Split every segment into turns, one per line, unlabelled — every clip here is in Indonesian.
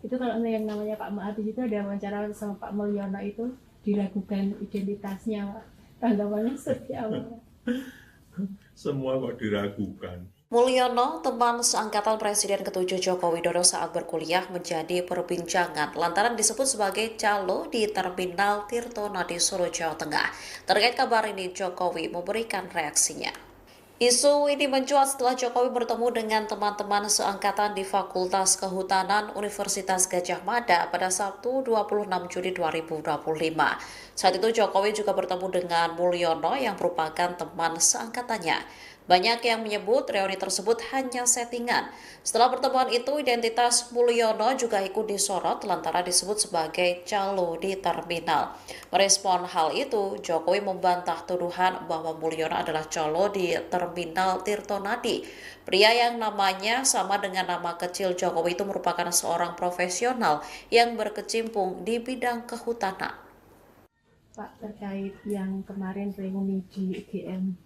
Itu kalau yang namanya Pak Ma'atis itu ada wawancara sama Pak Mulyono itu diragukan identitasnya, Pak. Tanggapannya seperti apa?
Semua kok diragukan.
Mulyono, teman seangkatan Presiden ke-7 Joko Widodo saat berkuliah menjadi perbincangan lantaran disebut sebagai calo di Terminal Tirtonadi Solo, Jawa Tengah. Terkait kabar ini, Jokowi memberikan reaksinya. Isu ini mencuat setelah Jokowi bertemu dengan teman-teman seangkatan di Fakultas Kehutanan Universitas Gadjah Mada pada Sabtu 26 Juli 2025. Saat itu Jokowi juga bertemu dengan Mulyono yang merupakan teman seangkatannya. Banyak yang menyebut reuni tersebut hanya settingan. Setelah pertemuan itu, identitas Mulyono juga ikut disorot lantaran disebut sebagai calo di terminal. Merespon hal itu, Jokowi membantah tuduhan bahwa Mulyono adalah calo di terminal Tirtonadi. Pria yang namanya sama dengan nama kecil Jokowi itu merupakan seorang profesional yang berkecimpung di bidang kehutanan.
Pak, terkait yang kemarin reuni di UGM,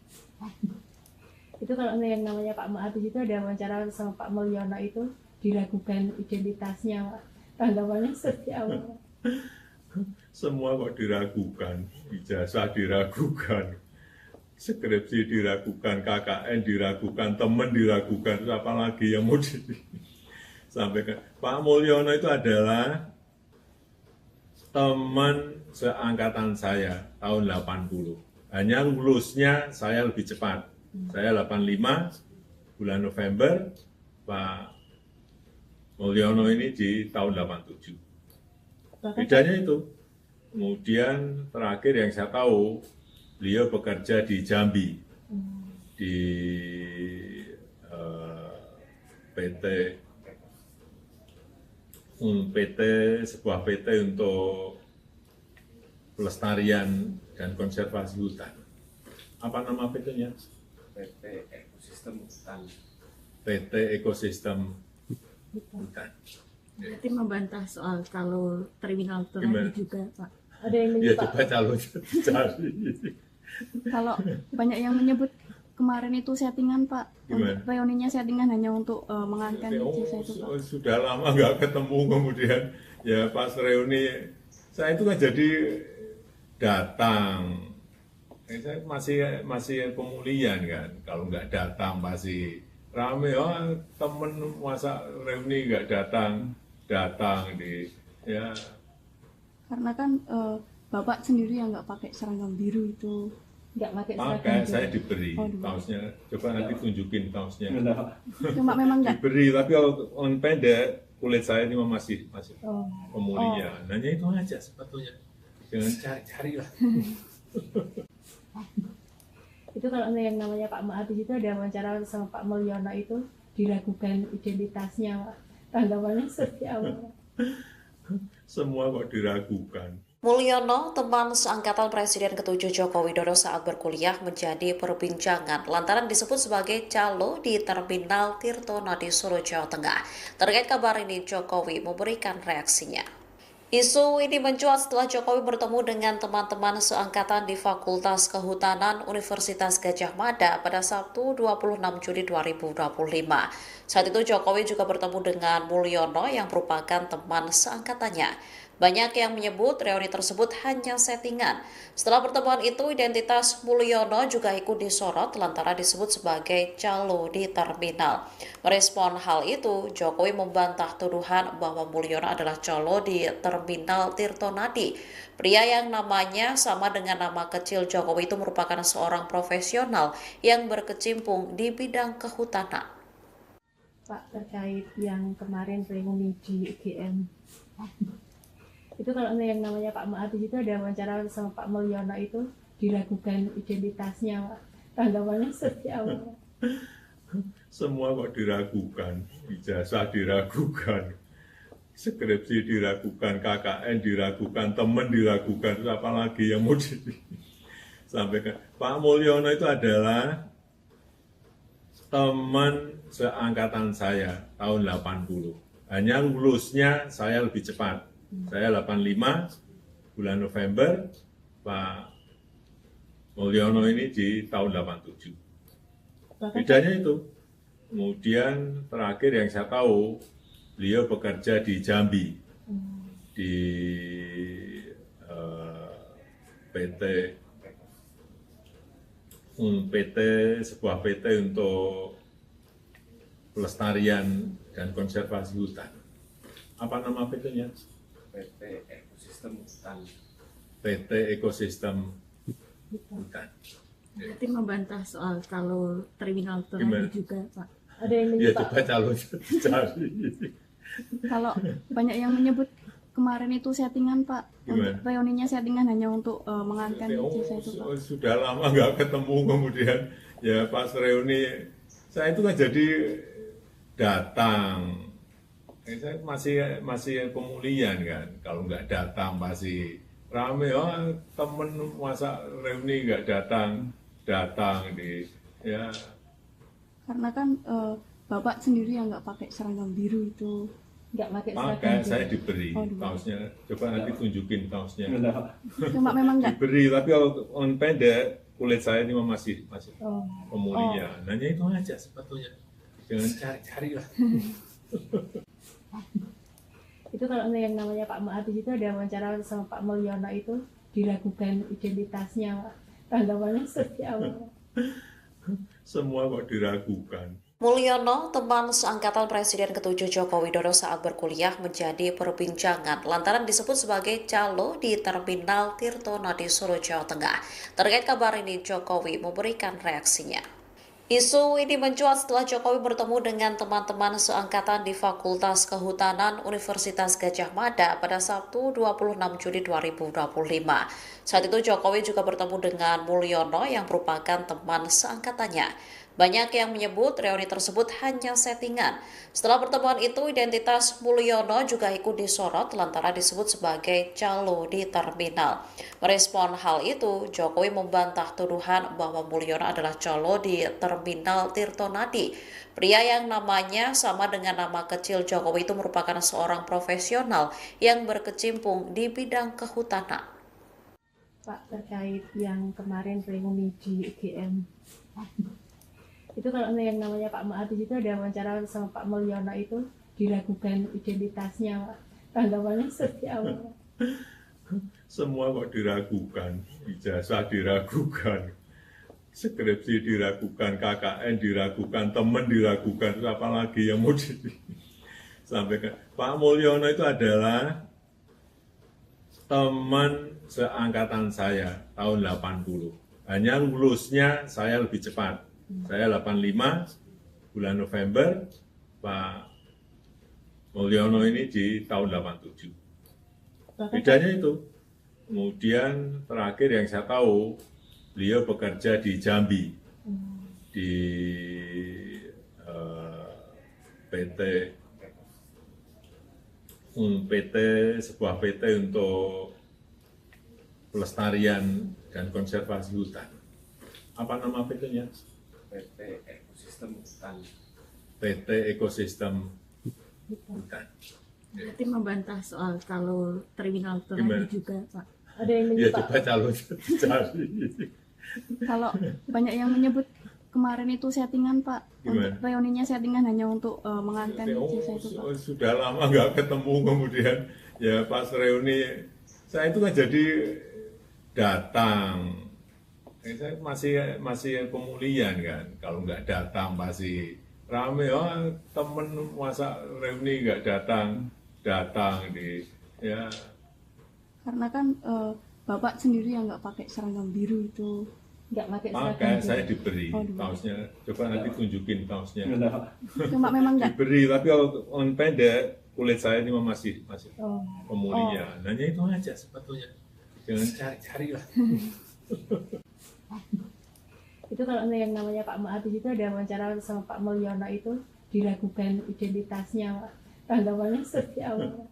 itu kalau yang namanya Pak Ma'atis itu ada wawancara sama Pak Mulyono itu diragukan identitasnya, Pak. Tanggapannya seperti apa?
Semua kok diragukan. Ijazah diragukan, skripsi diragukan, KKN diragukan, teman diragukan. Terus apa lagi yang mau disampaikan? Pak Mulyono itu adalah teman seangkatan saya tahun 80. Hanya lulusnya saya lebih cepat. Saya 85 bulan November, Pak Mulyono ini di tahun 87. Bedanya itu. Kemudian terakhir yang saya tahu, beliau bekerja di Jambi, di PT sebuah PT untuk pelestarian dan konservasi hutan. Apa nama PT-nya?
PT Ekosistem Hutan.
PT Ekosistem Hutan.
Berarti membantah soal kalau terminal itu
Gimana?
juga, Pak.
Ada yang
Ya
menyebut
coba calon cari.
Kalau banyak yang menyebut kemarin itu settingan, Pak.
Gimana?
Untuk reuninya settingan hanya untuk mengangkat ijazah itu, Pak.
Sudah lama nggak ketemu, kemudian ya pas reuni saya itu kan jadi datang. Saya masih pemulihan kan, kalau nggak datang pasti rame. Oh, temen masa reuni nggak datang di ya.
Karena kan Bapak sendiri yang nggak pakai seragam biru itu.
nggak pakai
Maka
seragam
saya
juga.
diberi
Oh, diberi.
kaosnya. Coba nanti tunjukin kaosnya.
Cuma memang nggak.
Diberi, tapi kalau on pendek kulit saya ini masih
Oh.
pemulihan. Hanya itu aja sebetulnya. Jangan cari-cari lah.
Itu kalau yang namanya Pak Ma'atis itu ada wawancara sama Pak Mulyono itu diragukan identitasnya, Pak. Tanggapannya seperti apa?
Semua kok diragukan.
Mulyono, teman seangkatan Presiden ke-7 Joko Widodo saat berkuliah menjadi perbincangan lantaran disebut sebagai calo di Terminal Tirtonadi Solo, Jawa Tengah. Terkait kabar ini, Jokowi memberikan reaksinya. Isu ini mencuat setelah Jokowi bertemu dengan teman-teman seangkatan di Fakultas Kehutanan Universitas Gadjah Mada pada Sabtu 26 Juli 2025. Saat itu Jokowi juga bertemu dengan Mulyono yang merupakan teman seangkatannya. Banyak yang menyebut reuni tersebut hanya settingan. Setelah pertemuan itu, identitas Mulyono juga ikut disorot lantaran disebut sebagai calo di terminal. Merespon hal itu, Jokowi membantah tuduhan bahwa Mulyono adalah calo di terminal Tirtonadi. Pria yang namanya sama dengan nama kecil Jokowi itu merupakan seorang profesional yang berkecimpung di bidang kehutanan.
Pak, terkait yang kemarin reuni di UGM, itu kalau yang namanya Pak Ma'atis itu ada wawancara sama Pak Mulyono itu diragukan identitasnya, Pak. Tanggapannya seperti apa?
Semua kok diragukan. Ijazah diragukan, skripsi diragukan, KKN diragukan, teman diragukan. Terus apa lagi yang mau disampaikan? Pak Mulyono itu adalah teman seangkatan saya tahun 80. Hanya lulusnya saya lebih cepat. Saya 85 bulan November, Pak Mulyono ini di tahun 87.
Bahkan
Bedanya itu. Kemudian terakhir yang saya tahu, beliau bekerja di Jambi, di PT sebuah PT untuk pelestarian dan konservasi hutan. Apa nama PT-nya?
PT Ekosistem Hutan.
PT Ekosistem Hutan.
Berarti membantah soal kalau terminal
Gimana?
tadi juga, Pak.
Ada yang
Ya
menyebut
coba calon cari.
Kalau banyak yang menyebut kemarin itu settingan, Pak.
Gimana?
Untuk reuninya settingan hanya untuk mengangkat ijazah itu, Pak.
Sudah lama nggak ketemu, kemudian ya pas reuni saya itu kan jadi datang. Saya masih pemulihan kan, kalau nggak datang pasti rame. Oh, temen masa reuni nggak datang di ya.
Karena kan Bapak sendiri yang nggak pakai seragam biru itu.
nggak pakai
Maka
seragam.
saya diberi
Oh, diberi.
kaosnya. Coba nanti tunjukin kaosnya.
Cuma memang nggak.
Diberi, tapi kalau on pendek kulit saya ini masih
Oh.
pemulihan. Hanya itu aja sebetulnya. Jangan cari-cari lah.
Itu kalau yang namanya Pak Ma'atis itu ada wawancara sama Pak Mulyono itu diragukan identitasnya, Pak. Tanggapannya seperti apa?
Semua kok diragukan.
Mulyono, teman seangkatan Presiden ke-7 Joko Widodo saat berkuliah menjadi perbincangan lantaran disebut sebagai calo di Terminal Tirtonadi Solo, Jawa Tengah. Terkait kabar ini, Jokowi memberikan reaksinya. Isu ini mencuat setelah Jokowi bertemu dengan teman-teman seangkatan di Fakultas Kehutanan Universitas Gadjah Mada pada Sabtu 26 Juli 2025. Saat itu Jokowi juga bertemu dengan Mulyono yang merupakan teman seangkatannya. Banyak yang menyebut reuni tersebut hanya settingan. Setelah pertemuan itu, identitas Mulyono juga ikut disorot lantaran disebut sebagai calo di terminal. Merespon hal itu, Jokowi membantah tuduhan bahwa Mulyono adalah calo di Terminal Tirtonadi. Pria yang namanya sama dengan nama kecil Jokowi itu merupakan seorang profesional yang berkecimpung di bidang kehutanan.
Pak, terkait yang kemarin reuni di UGM. Itu kalau yang namanya Pak Ma'atis itu ada wawancara sama Pak Mulyono itu diragukan identitasnya, Pak. Tanggapannya seperti apa?
Semua kok diragukan. Ijazah diragukan. Skripsi diragukan, KKN diragukan, teman diragukan. Terus apa lagi yang mau disampaikan? Pak Mulyono itu adalah teman seangkatan saya tahun 80. Hanya lulusnya saya lebih cepat. Saya 85, bulan November, Pak Mulyono ini di tahun 87. Bedanya itu. Kemudian terakhir yang saya tahu, beliau bekerja di Jambi, di sebuah PT untuk pelestarian dan konservasi hutan. Apa nama PT-nya?
PT Ekosistem Hutan.
PT Ekosistem Hutan.
Berarti membantah soal kalau terminal
Gimana?
tadi juga, Pak.
Ada yang
Ya
menyebut
coba calon cari.
Kalau banyak yang menyebut kemarin itu settingan, Pak.
Gimana?
Untuk reuninya settingan hanya untuk mengangkat ijazah itu, Pak.
Sudah lama nggak ketemu, kemudian ya pas reuni saya itu kan jadi datang. Saya masih pemulihan kan, kalau nggak datang pasti rame. Oh, temen masa reuni nggak datang di ya.
Karena kan Bapak sendiri yang nggak pakai seragam biru itu.
nggak pakai
Maka
seragam.
saya diberi
Oh, diberi.
kaosnya. Coba nanti tunjukin kaosnya.
Cuma memang nggak.
Diberi, tapi kalau on pendek kulit saya ini masih
Oh.
pemulihan. Hanya itu aja sebetulnya. Jangan cari-cari lah.
Itu kalau yang namanya Pak Ma'atis itu ada wawancara sama Pak Mulyono itu diragukan identitasnya, Pak. Tanggapannya seperti apa?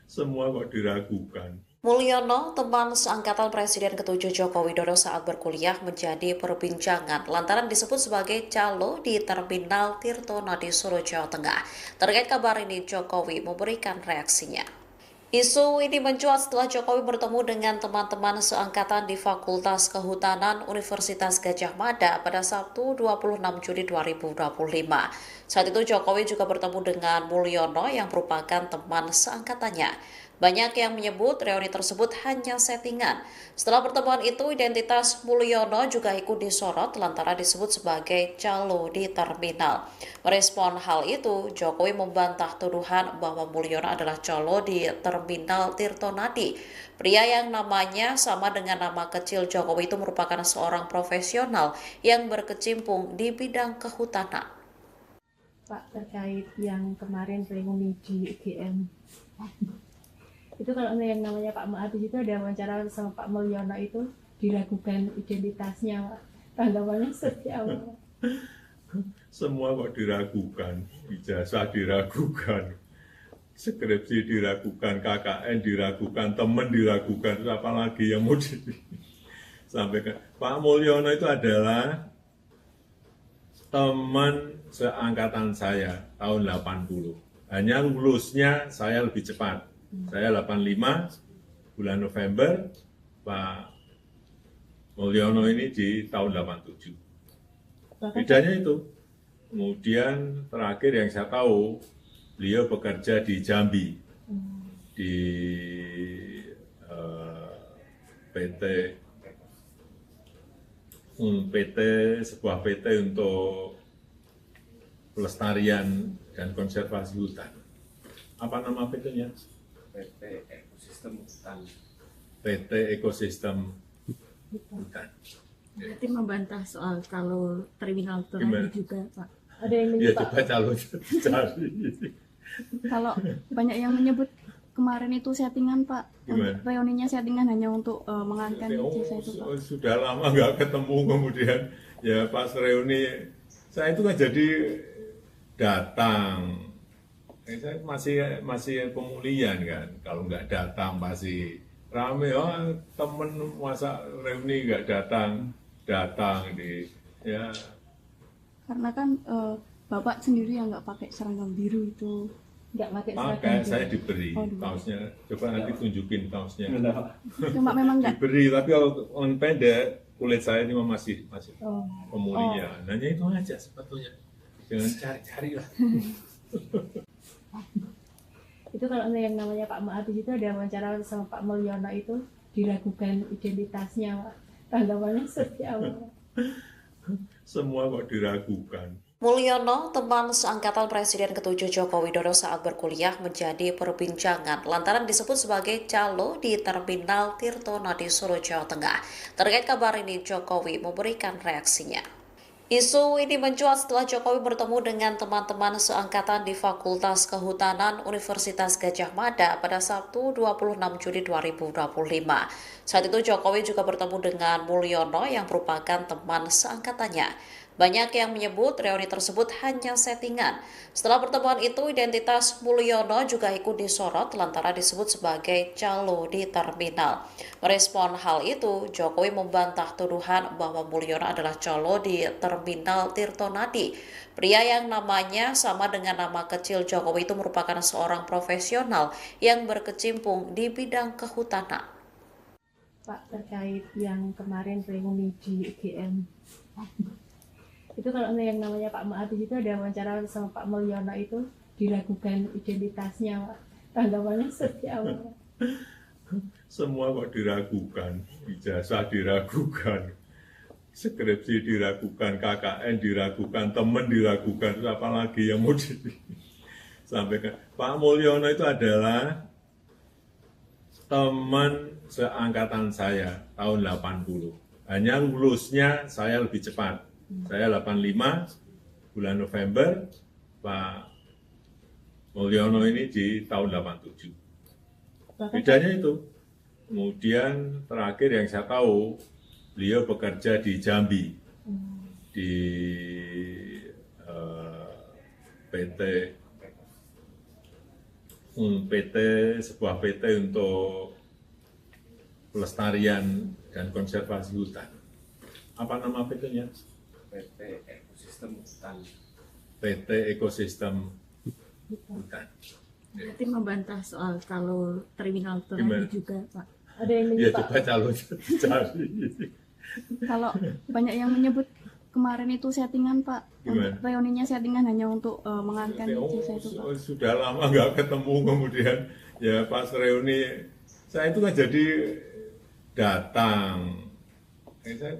Semua kok diragukan.
Mulyono, teman seangkatan Presiden ke-7 Joko Widodo saat berkuliah menjadi perbincangan lantaran disebut sebagai calo di Terminal Tirtonadi Solo, Jawa Tengah. Terkait kabar ini, Jokowi memberikan reaksinya. Isu ini mencuat setelah Jokowi bertemu dengan teman-teman seangkatan di Fakultas Kehutanan Universitas Gadjah Mada pada Sabtu 26 Juli 2025. Saat itu Jokowi juga bertemu dengan Mulyono yang merupakan teman seangkatannya. Banyak yang menyebut reuni tersebut hanya settingan. Setelah pertemuan itu, identitas Mulyono juga ikut disorot lantaran disebut sebagai calo di terminal. Merespon hal itu, Jokowi membantah tuduhan bahwa Mulyono adalah calo di terminal Tirtonadi. Pria yang namanya sama dengan nama kecil Jokowi itu merupakan seorang profesional yang berkecimpung di bidang kehutanan.
Pak, terkait yang kemarin reuni di UGM, itu kalau yang namanya Pak Ma'abis itu ada wawancara sama Pak Mulyono itu diragukan identitasnya, Pak. Tanggapannya seperti apa?
Semua kok diragukan, ijazah diragukan, skripsi diragukan, KKN diragukan, teman diragukan, terus apa lagi yang mau disampaikan. Pak Mulyono itu adalah teman seangkatan saya tahun 80. Hanya lulusnya saya lebih cepat. Saya 85, bulan November, Pak Mulyono ini di tahun 87. Bedanya itu. Kemudian terakhir yang saya tahu, beliau bekerja di Jambi, di sebuah PT untuk pelestarian dan konservasi hutan. Apa nama PT-nya?
PT Ekosistem Hutan.
PT Ekosistem Hutan.
Berarti membantah soal kalau terminal
Gimana?
Tirtonadi juga, Pak.
Ada yang
Ya
menyebut
coba calon cari.
Kalau banyak yang menyebut kemarin itu settingan, Pak.
Gimana?
Reuninya settingan hanya untuk mengantar ijazah itu, Pak.
Sudah lama nggak ketemu, kemudian ya pas reuni saya itu kan jadi datang. Saya masih pemulihan kan, kalau nggak datang pasti rame. Oh temen masa reuni nggak datang di ya.
Karena kan Bapak sendiri yang nggak pakai seragam biru itu.
nggak pakai
Makanya
seragam
saya
juga.
diberi
Oh, diberi.
kaosnya. Coba nanti tunjukin kaosnya.
Cuma memang nggak.
Diberi, tapi kalau on pendek kulit saya ini masih
Oh.
pemulihan. Hanya itu aja sebetulnya. Jangan cari-cari lah.
Itu kalau yang namanya Pak Ma'abis itu ada wawancara sama Pak Mulyono itu diragukan identitasnya, Pak. Tanggapannya seperti apa?
Semua kok diragukan.
Mulyono, teman seangkatan Presiden ke-7 Joko Widodo saat berkuliah menjadi perbincangan lantaran disebut sebagai calo di terminal Tirtonadi Solo, Jawa Tengah. Terkait kabar ini, Jokowi memberikan reaksinya. Isu ini mencuat setelah Jokowi bertemu dengan teman-teman seangkatan di Fakultas Kehutanan Universitas Gadjah Mada pada Sabtu 26 Juli 2025. Saat itu Jokowi juga bertemu dengan Mulyono yang merupakan teman seangkatannya. Banyak yang menyebut reuni tersebut hanya settingan. Setelah pertemuan itu, identitas Mulyono juga ikut disorot lantaran disebut sebagai calo di terminal. Merespon hal itu, Jokowi membantah tuduhan bahwa Mulyono adalah calo di terminal Tirtonadi. Pria yang namanya sama dengan nama kecil Jokowi itu merupakan seorang profesional yang berkecimpung di bidang kehutanan.
Pak, terkait yang kemarin reuni di UGM, itu kalau yang namanya Pak Ma'abis itu ada wawancara sama Pak Mulyono itu diragukan identitasnya, Pak. Tanggapannya seperti apa?
Semua kok diragukan, ijazah diragukan, skripsi diragukan, KKN diragukan, teman diragukan, terus apa lagi yang mau disampaikan. Pak Mulyono itu adalah teman seangkatan saya tahun 80. Hanya lulusnya saya lebih cepat. Saya 85, bulan November, Pak Mulyono ini di tahun 87. Bedanya itu. Kemudian terakhir yang saya tahu, beliau bekerja di Jambi, di sebuah PT untuk pelestarian dan konservasi hutan. Apa nama PT-nya?
PT Ekosistem Hutan.
PT Ekosistem Hutan.
Berarti membantah soal kalau terminal
Gimana?
Turaki juga, Pak.
Ada yang
Ya
menyebut
coba calon cari.
Kalau banyak yang menyebut kemarin itu settingan, Pak.
Gimana?
Untuk reuninya settingan hanya untuk mengangkat ijazah itu, Pak.
Sudah lama nggak ketemu, kemudian ya pas reuni saya itu kan jadi datang. Saya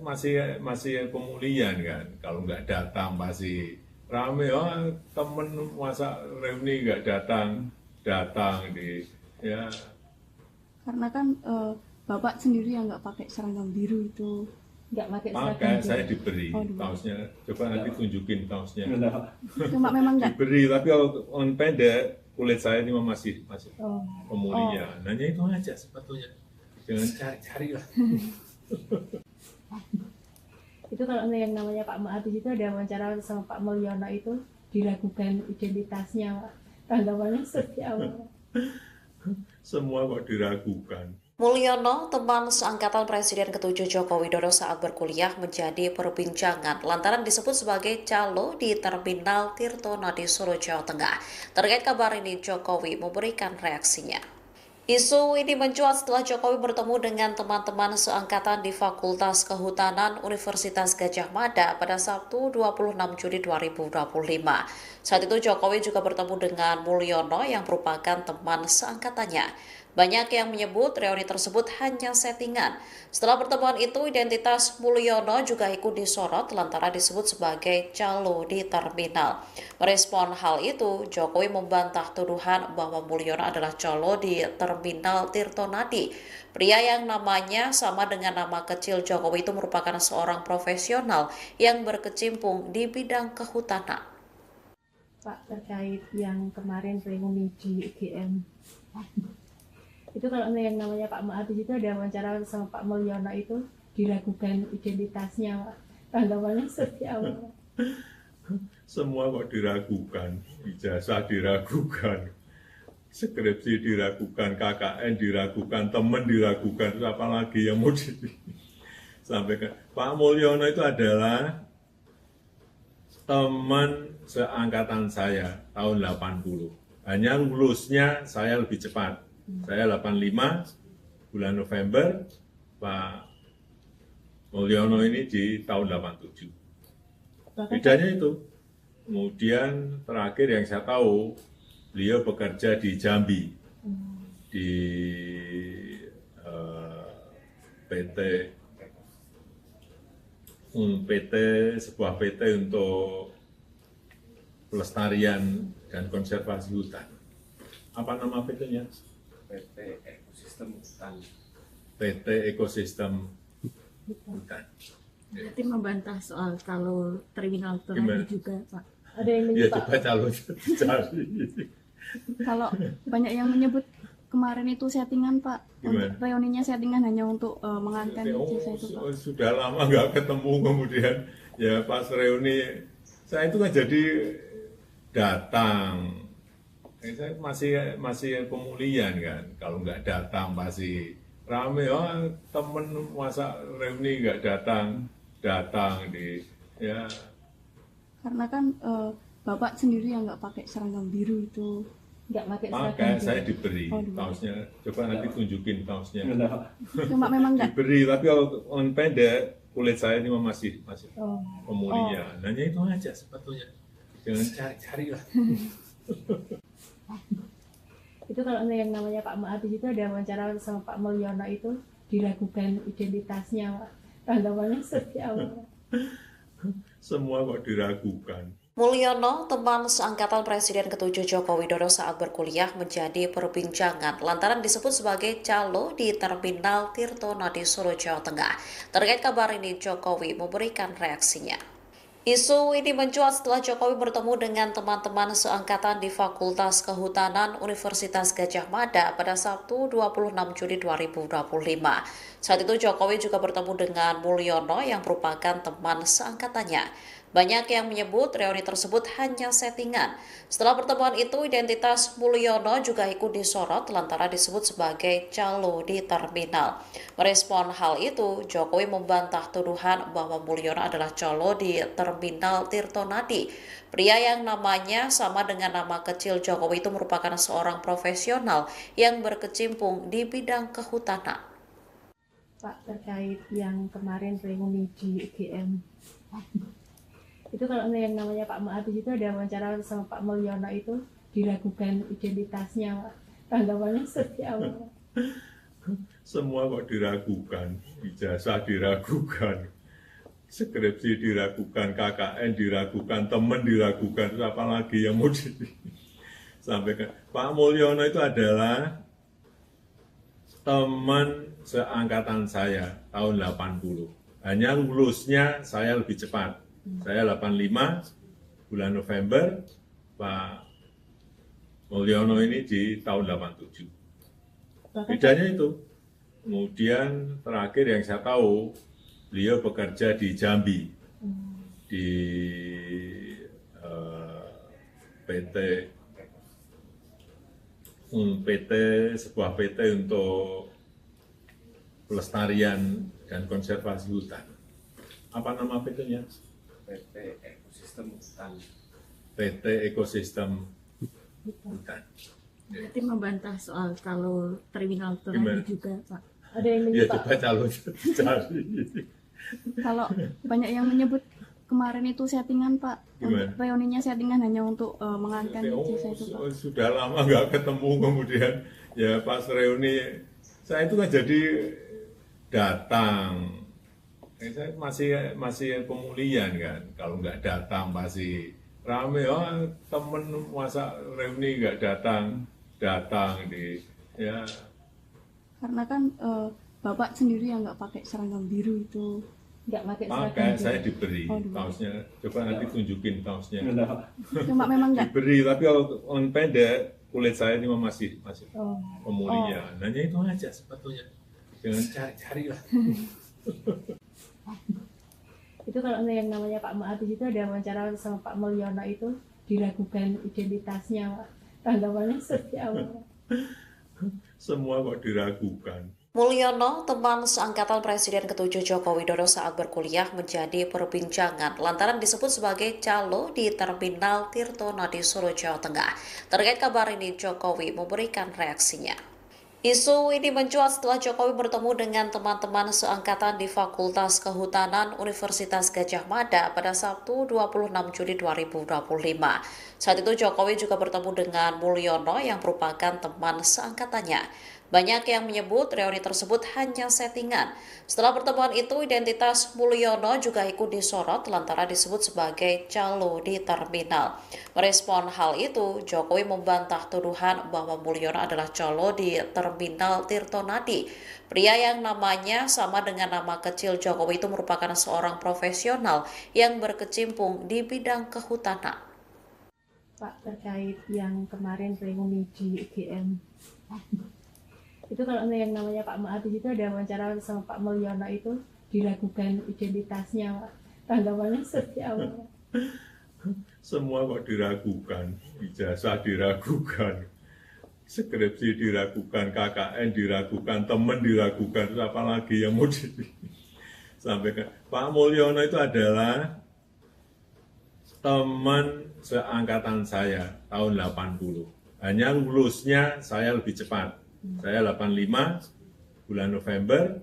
masih pemulihan kan, kalau nggak datang pasti rame. Oh, temen masa reuni nggak datang di ya.
Karena kan Bapak sendiri yang nggak pakai seragam biru itu.
nggak pakai seragam
Makanya
biru.
saya diberi
Oh, diberi.
kaosnya. Coba nanti tunjukin kaosnya.
Cuma memang nggak.
Diberi, tapi kalau on pendek kulit saya ini masih
Oh.
pemulihan. Hanya itu aja sebetulnya. Jangan cari-cari lah.
Itu kalau yang namanya Pak Ma'abis itu ada wawancara sama Pak Mulyono itu diragukan identitasnya, Pak. Tanggapannya seperti apa?
Semua kok diragukan.
Mulyono, teman seangkatan Presiden ke-7 Joko Widodo saat berkuliah menjadi perbincangan lantaran disebut sebagai calo di Terminal Tirtonadi Solo, Jawa Tengah. Terkait kabar ini, Jokowi memberikan reaksinya. Isu ini mencuat setelah Jokowi bertemu dengan teman-teman seangkatan di Fakultas Kehutanan Universitas Gadjah Mada pada Sabtu 26 Juli 2025. Saat itu Jokowi juga bertemu dengan Mulyono yang merupakan teman seangkatannya. Banyak yang menyebut reuni tersebut hanya settingan. Setelah pertemuan itu, identitas Mulyono juga ikut disorot lantaran disebut sebagai calo di terminal. Merespon hal itu, Jokowi membantah tuduhan bahwa Mulyono adalah calo di Terminal Tirtonadi. Pria yang namanya sama dengan nama kecil Jokowi itu merupakan seorang profesional yang berkecimpung di bidang kehutanan.
Pak, terkait yang kemarin reuni di UGM. Itu kalau yang namanya Pak Ma'abis itu ada wawancara sama Pak Mulyono itu diragukan identitasnya, Pak. Tanggapannya seperti apa?
Semua kok diragukan. Ijazah diragukan. Skripsi diragukan, KKN diragukan, teman diragukan. Terus apa lagi yang mau disampaikan? Pak Mulyono itu adalah teman seangkatan saya tahun 80. Hanya lulusnya saya lebih cepat. Saya 85 bulan November, Pak Mulyono ini di tahun 87. Bedanya itu. Kemudian terakhir yang saya tahu, beliau bekerja di Jambi, di sebuah PT untuk pelestarian dan konservasi hutan. Apa nama PT-nya?
PT Ekosistem Hutan.
PT Ekosistem Hutan.
Berarti membantah soal kalau terminal
Gimana?
Turaki juga, Pak.
Ada yang
Ya
menyebut
coba calon cari.
Kalau banyak yang menyebut kemarin itu settingan, Pak.
Gimana?
Untuk reuninya settingan hanya untuk mengangkat ijazah itu, Pak.
Sudah lama nggak ketemu, kemudian ya pas reuni saya itu kan jadi datang. Saya masih pemulihan kan, kalau nggak datang pasti rame. Oh, temen masa reuni nggak datang di ya.
Karena kan Bapak sendiri yang nggak pakai seragam biru itu.
nggak pakai seragam
Makanya
biru.
saya diberi
Oh, diberi.
kaosnya. Coba nanti tunjukin kaosnya.
Cuma memang nggak.
Diberi, tapi kalau on pendek kulit saya ini masih
Oh.
pemulihan. Hanya itu aja sebetulnya. Jangan cari-cari lah.
Itu kalau yang namanya Pak Ma'abis itu ada wawancara sama Pak Mulyono itu diragukan identitasnya, Pak. Tanggapannya seperti apa?
Semua kok diragukan.
Mulyono, teman seangkatan Presiden ke-7 Joko Widodo saat berkuliah menjadi perbincangan lantaran disebut sebagai calo di Terminal Tirtonadi Solo, Jawa Tengah. Terkait kabar ini, Jokowi memberikan reaksinya. Isu ini mencuat setelah Jokowi bertemu dengan teman-teman seangkatan di Fakultas Kehutanan Universitas Gadjah Mada pada Sabtu 26 Juli 2025. Saat itu Jokowi juga bertemu dengan Mulyono yang merupakan teman seangkatannya. Banyak yang menyebut reuni tersebut hanya settingan. Setelah pertemuan itu, identitas Mulyono juga ikut disorot lantaran disebut sebagai calo di terminal. Merespon hal itu, Jokowi membantah tuduhan bahwa Mulyono adalah calo di terminal Tirtonadi. Pria yang namanya sama dengan nama kecil Jokowi itu merupakan seorang profesional yang berkecimpung di bidang kehutanan.
Pak, terkait yang kemarin reuni di UGM, itu kalau yang namanya Pak Ma'abis itu ada wawancara sama Pak Mulyono itu diragukan identitasnya, Pak. Tanggapannya seperti apa?
Semua kok diragukan, ijazah diragukan, skripsi diragukan, KKN diragukan, teman diragukan, terus apa lagi yang mau disampaikan. Pak Mulyono itu adalah teman seangkatan saya tahun 80. Hanya lulusnya saya lebih cepat. Saya 85, bulan November, Pak Mulyono ini di tahun 87. Bedanya itu. Kemudian terakhir yang saya tahu, beliau bekerja di Jambi, di sebuah PT untuk pelestarian dan konservasi hutan. Apa nama PT-nya?
PT Ekosistem Hutan.
PT Ekosistem Hutan.
Berarti membantah soal kalau terminal
Gimana?
Tirtonadi juga, Pak.
Ada yang
Ya
menyebut
coba calon cari.
Kalau banyak yang menyebut kemarin itu settingan, Pak.
Gimana?
Reuninya settingan hanya untuk mengangkat ijazah itu, Pak.
Sudah lama nggak ketemu, kemudian ya pas reuni saya itu kan jadi datang. Saya masih pemulihan kan, kalau nggak datang pasti rame. Oh, temen masa reuni nggak datang di ya.
Karena kan Bapak sendiri yang nggak pakai seragam biru itu.
nggak pakai
Maka
seragam.
saya diberi
Oh, diberi.
kaosnya. Coba nanti tunjukin kaosnya.
Cuma memang nggak.
Diberi, tapi kalau lengan pendek kulit saya ini masih
Oh.
pemulihan. Hanya itu aja sebetulnya. Jangan cari-cari lah.
Itu kalau yang namanya Pak Ma'abis itu ada wawancara sama Pak Mulyono itu diragukan identitasnya, Pak. Tanggapannya seperti apa?
Semua kok diragukan.
Mulyono, teman seangkatan Presiden ke-7 Joko Widodo saat berkuliah, menjadi perbincangan lantaran disebut sebagai calo di terminal Tirtonadi Solo, Jawa Tengah. Terkait kabar ini, Jokowi memberikan reaksinya. Isu ini mencuat setelah Jokowi bertemu dengan teman-teman seangkatan di Fakultas Kehutanan Universitas Gadjah Mada pada Sabtu 26 Juli 2025. Saat itu Jokowi juga bertemu dengan Mulyono yang merupakan teman seangkatannya. Banyak yang menyebut reuni tersebut hanya settingan. Setelah pertemuan itu, identitas Mulyono juga ikut disorot lantaran disebut sebagai calo di terminal. Merespon hal itu, Jokowi membantah tuduhan bahwa Mulyono adalah calo di terminal Tirtonadi. Pria yang namanya sama dengan nama kecil Jokowi itu merupakan seorang profesional yang berkecimpung di bidang kehutanan.
Pak, terkait yang kemarin reuni di UGM, itu kalau yang namanya Pak Ma'abis itu ada wawancara sama Pak Mulyono itu diragukan identitasnya, Pak. Tanggapannya seperti apa?
Semua kok diragukan, ijazah diragukan, skripsi diragukan, KKN diragukan, teman diragukan, terus apa lagi yang mau disampaikan. Pak Mulyono itu adalah teman seangkatan saya tahun 80. Hanya lulusnya saya lebih cepat. Saya 85, bulan November,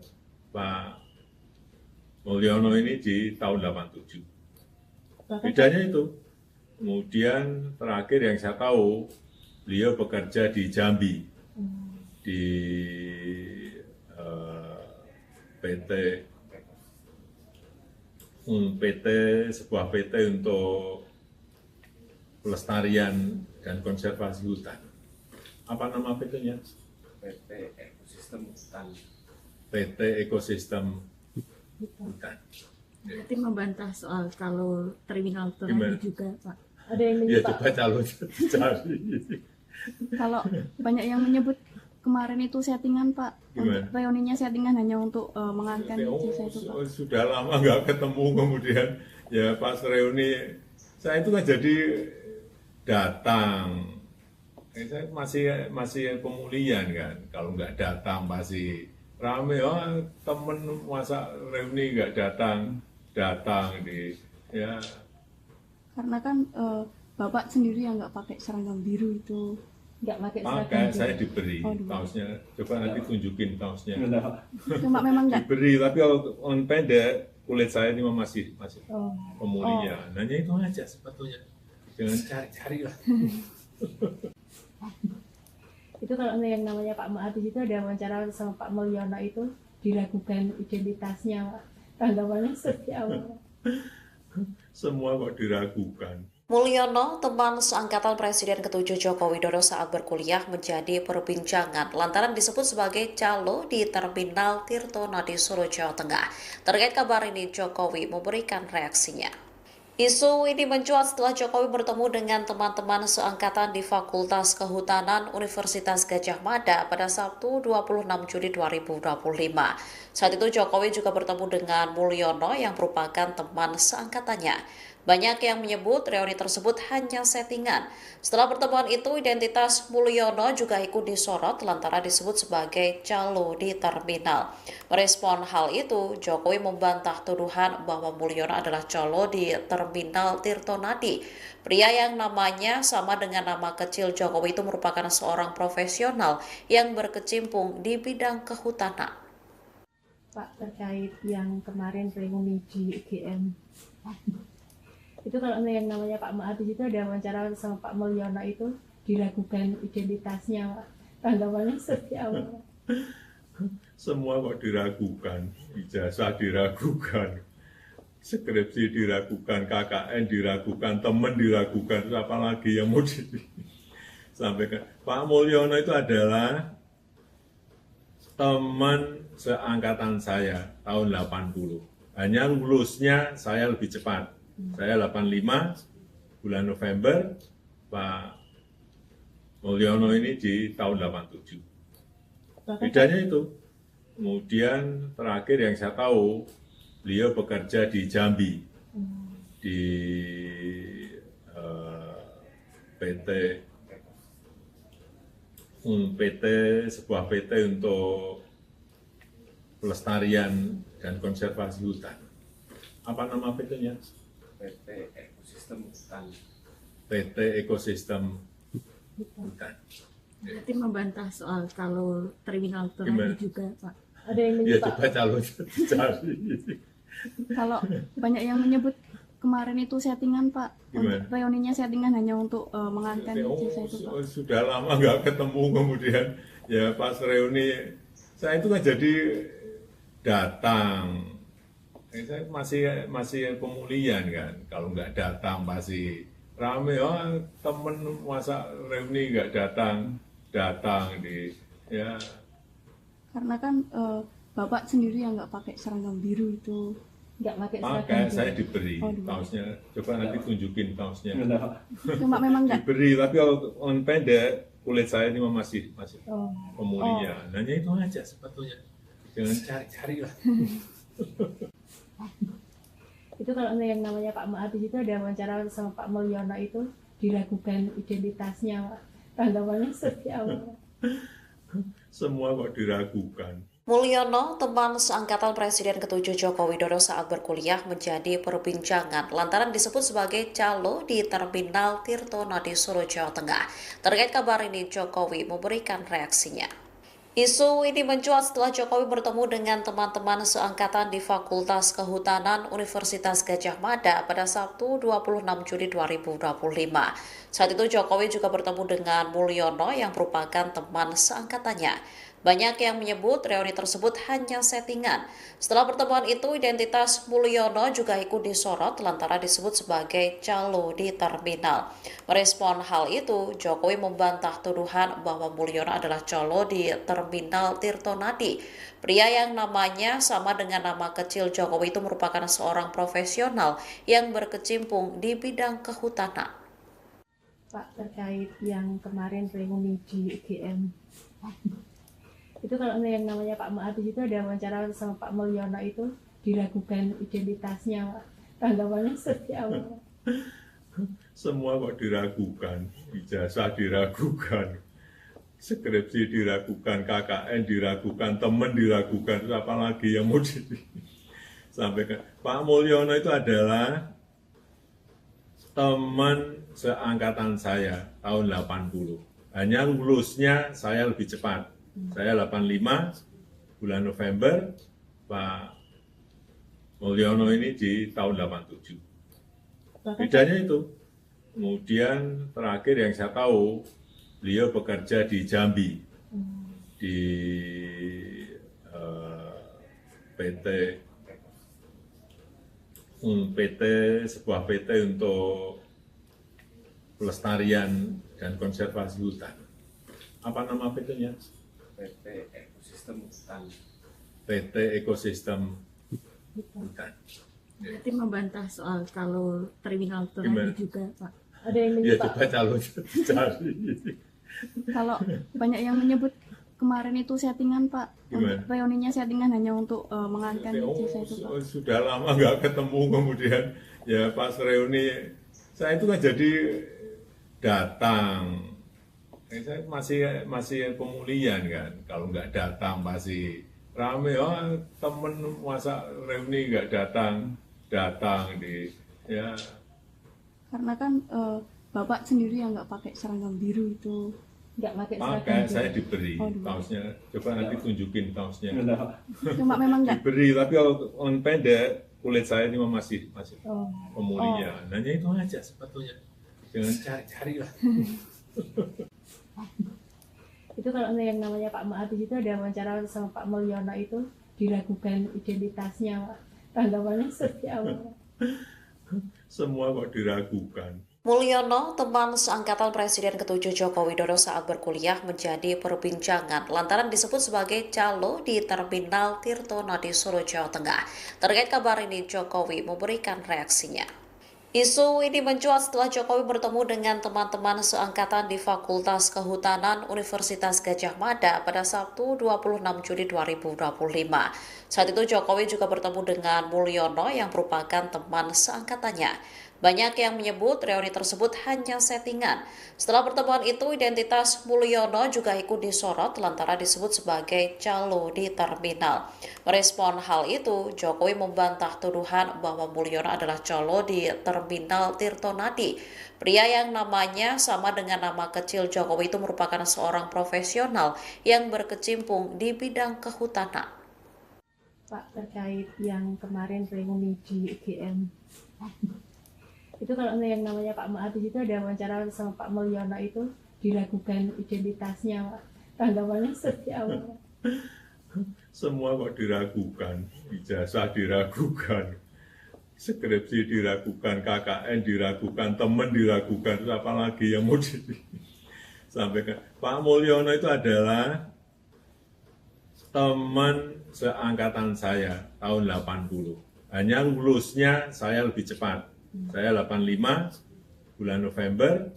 Pak Mulyono ini di tahun 87. Bedanya itu. Kemudian terakhir yang saya tahu, beliau bekerja di Jambi, di sebuah PT untuk pelestarian dan konservasi hutan. Apa nama PT-nya?
PT Ekosistem Hutan.
PT Ekosistem Hutan.
Berarti membantah soal kalau terminal
Gimana?
Tirtonadi juga, Pak.
Ada yang
Ya
menyebut
coba calon cari.
Kalau banyak yang menyebut kemarin itu settingan, Pak.
Gimana?
Reuninya settingan hanya untuk mengangkat ijazah itu, Pak.
Sudah lama nggak ketemu, kemudian Ya pas reuni saya itu kan jadi datang. Saya masih pemulihan kan. Kalau nggak datang pasti rame. Oh temen masa reuni nggak datang di ya.
Karena kan bapak sendiri yang nggak pakai seragam biru itu.
Nggak pakai
Maka
seragam
saya
biru.
diberi
Oh, diberi.
kaosnya. Coba nanti tunjukin kaosnya.
Cuma memang nggak.
Diberi, tapi kalau on pendek kulit saya ini masih
Oh.
pemulihan. Hanya itu aja sebetulnya. Jangan cari-cari lah.
Itu kalau yang namanya Pak Maat itu ada wawancara sama Pak Mulyono itu diragukan identitasnya. Tanggapannya seperti apa?
Semua kok diragukan.
Mulyono, teman seangkatan Presiden ke-7 Joko Widodo saat berkuliah menjadi perbincangan lantaran disebut sebagai calo di Terminal Tirtonadi Solo, Jawa Tengah. Terkait kabar ini, Jokowi memberikan reaksinya. Isu ini mencuat setelah Jokowi bertemu dengan teman-teman seangkatan di Fakultas Kehutanan Universitas Gadjah Mada pada Sabtu 26 Juli 2025. Saat itu Jokowi juga bertemu dengan Mulyono yang merupakan teman seangkatannya. Banyak yang menyebut reuni tersebut hanya settingan. Setelah pertemuan itu, identitas Mulyono juga ikut disorot lantaran disebut sebagai calo di terminal. Merespon hal itu, Jokowi membantah tuduhan bahwa Mulyono adalah calo di Terminal Tirtonadi. Pria yang namanya sama dengan nama kecil Jokowi itu merupakan seorang profesional yang berkecimpung di bidang kehutanan.
Pak, terkait yang kemarin reuni di UGM. Itu kalau yang namanya Pak Maat itu ada wawancara sama Pak Mulyono itu diragukan identitasnya. Tanggapannya seperti apa?
Semua kok diragukan. Ijazah diragukan. Skripsi diragukan, KKN diragukan, teman diragukan. Terus apa lagi yang mau disampaikan? Pak Mulyono itu adalah teman seangkatan saya tahun 80. Hanya lulusnya saya lebih cepat. Saya 85 bulan November, Pak Mulyono ini di tahun 87. Bedanya itu. Kemudian terakhir yang saya tahu, beliau bekerja di Jambi, di sebuah PT untuk pelestarian dan konservasi hutan. Apa nama PT-nya?
PT Ekosistem Hutan.
PT Ekosistem Hutan.
Berarti membantah soal kalau terminal
Gimana?
Tirtonadi juga, Pak.
Ada yang
Ya
menyebut Pak
coba calon cari.
Kalau banyak yang menyebut kemarin itu settingan, Pak.
Gimana?
Untuk reuninya settingan hanya untuk mengantar
Oh,
ijazah itu, Pak.
sudah lama nggak ketemu, kemudian ya pas reuni saya itu kan jadi datang. Saya masih pemulihan kan. Kalau nggak datang pasti rame. Oh temen masa reuni nggak datang di ya.
Karena kan bapak sendiri yang nggak pakai seragam biru itu.
nggak pakai
Maka
seragam
saya
biru.
diberi
Oh, diberi.
kaosnya. Coba nanti tunjukin kaosnya.
Cuma memang nggak.
Diberi, tapi kalau on pendek kulit saya ini masih
Oh.
pemulihan. Hanya itu aja sebetulnya. Jangan cari-cari lah.
Itu kalau yang namanya Pak Maat itu ada wawancara sama Pak Mulyono itu diragukan identitasnya. Tanggapannya seperti apa?
Semua kok diragukan.
Mulyono, teman seangkatan Presiden ke-7 Joko Widodo saat berkuliah menjadi perbincangan lantaran disebut sebagai calo di Terminal Tirtonadi Solo, Jawa Tengah. Terkait kabar ini, Jokowi memberikan reaksinya. Isu ini mencuat setelah Jokowi bertemu dengan teman-teman seangkatan di Fakultas Kehutanan Universitas Gadjah Mada pada Sabtu 26 Juli 2025. Saat itu Jokowi juga bertemu dengan Mulyono yang merupakan teman seangkatannya. Banyak yang menyebut reuni tersebut hanya settingan. Setelah pertemuan itu, identitas Mulyono juga ikut disorot lantaran disebut sebagai calo di terminal. Merespon hal itu, Jokowi membantah tuduhan bahwa Mulyono adalah calo di Terminal Tirtonadi. Pria yang namanya sama dengan nama kecil Jokowi itu merupakan seorang profesional yang berkecimpung di bidang kehutanan.
Pak, terkait yang kemarin reuni di UGM. Itu kalau yang namanya Pak Maat itu ada wawancara sama Pak Mulyono itu diragukan identitasnya. Tanggapannya seperti apa?
Semua kok diragukan, ijazah diragukan, skripsi diragukan, KKN diragukan, teman diragukan, terus apa lagi yang mau disampaikan. Pak Mulyono itu adalah teman seangkatan saya tahun 80. Hanya lulusnya saya lebih cepat. Saya 85 bulan November, Pak Mulyono ini di tahun 87.
Bahkan
Bedanya itu. Kemudian terakhir yang saya tahu, beliau bekerja di Jambi, di PT, sebuah PT untuk pelestarian dan konservasi hutan. Apa nama PT-nya?
PT Ekosistem Hutan.
PT Ekosistem Hutan.
Berarti membantah soal kalau terminal itu
Gimana?
nanti juga Pak.
ada yang
Ya
menyebut
coba calonnya dicari.
Kalau banyak yang menyebut kemarin itu settingan Pak,
Gimana?
untuk reuninya settingan hanya untuk mengangkat ijazah itu Pak.
Sudah lama nggak ketemu, kemudian ya pas reuni saya itu kan jadi datang. Saya masih pemulihan kan, kalau nggak datang pasti rame. Oh temen masa reuni nggak datang di ya.
Karena kan Bapak sendiri yang nggak pakai seragam biru itu.
nggak pakai
Maka
seragam
saya
juga.
diberi
Oh, diberi.
kaosnya. Coba nanti tunjukin kaosnya.
Cuma memang nggak
Diberi, tapi kalau on pendek kulit saya ini masih
Oh.
pemulihan. Hanya itu aja sebetulnya. Jangan cari-cari lah.
Itu kalau yang namanya Pak Ma'atis itu ada wawancara sama Pak Mulyono itu diragukan identitasnya, Pak. Tanggapannya seperti apa?
Semua kok diragukan.
Mulyono, teman seangkatan Presiden ke-7 Joko Widodo saat berkuliah menjadi perbincangan lantaran disebut sebagai calo di Terminal Tirtonadi Solo, Jawa Tengah. Terkait kabar ini, Jokowi memberikan reaksinya. Isu ini mencuat setelah Jokowi bertemu dengan teman-teman seangkatan di Fakultas Kehutanan Universitas Gadjah Mada pada Sabtu 26 Juli 2025. Saat itu Jokowi juga bertemu dengan Mulyono yang merupakan teman seangkatannya. Banyak yang menyebut reuni tersebut hanya settingan. Setelah pertemuan itu, identitas Mulyono juga ikut disorot lantaran disebut sebagai calo di terminal. Merespon hal itu, Jokowi membantah tuduhan bahwa Mulyono adalah calo di terminal Tirtonadi. Pria yang namanya sama dengan nama kecil Jokowi itu merupakan seorang profesional yang berkecimpung di bidang kehutanan.
Pak, terkait yang kemarin reuni di UGM. Itu kalau yang namanya Pak Ma'atis itu ada wawancara sama Pak Mulyono itu diragukan identitasnya, Pak. Tanggapannya seperti apa?
Semua kok diragukan, ijazah diragukan, skripsi diragukan, KKN diragukan, teman diragukan, terus apa lagi yang mau disampaikan. Pak Mulyono itu adalah teman seangkatan saya tahun 80. Hanya lulusnya saya lebih cepat. Saya 85 bulan November,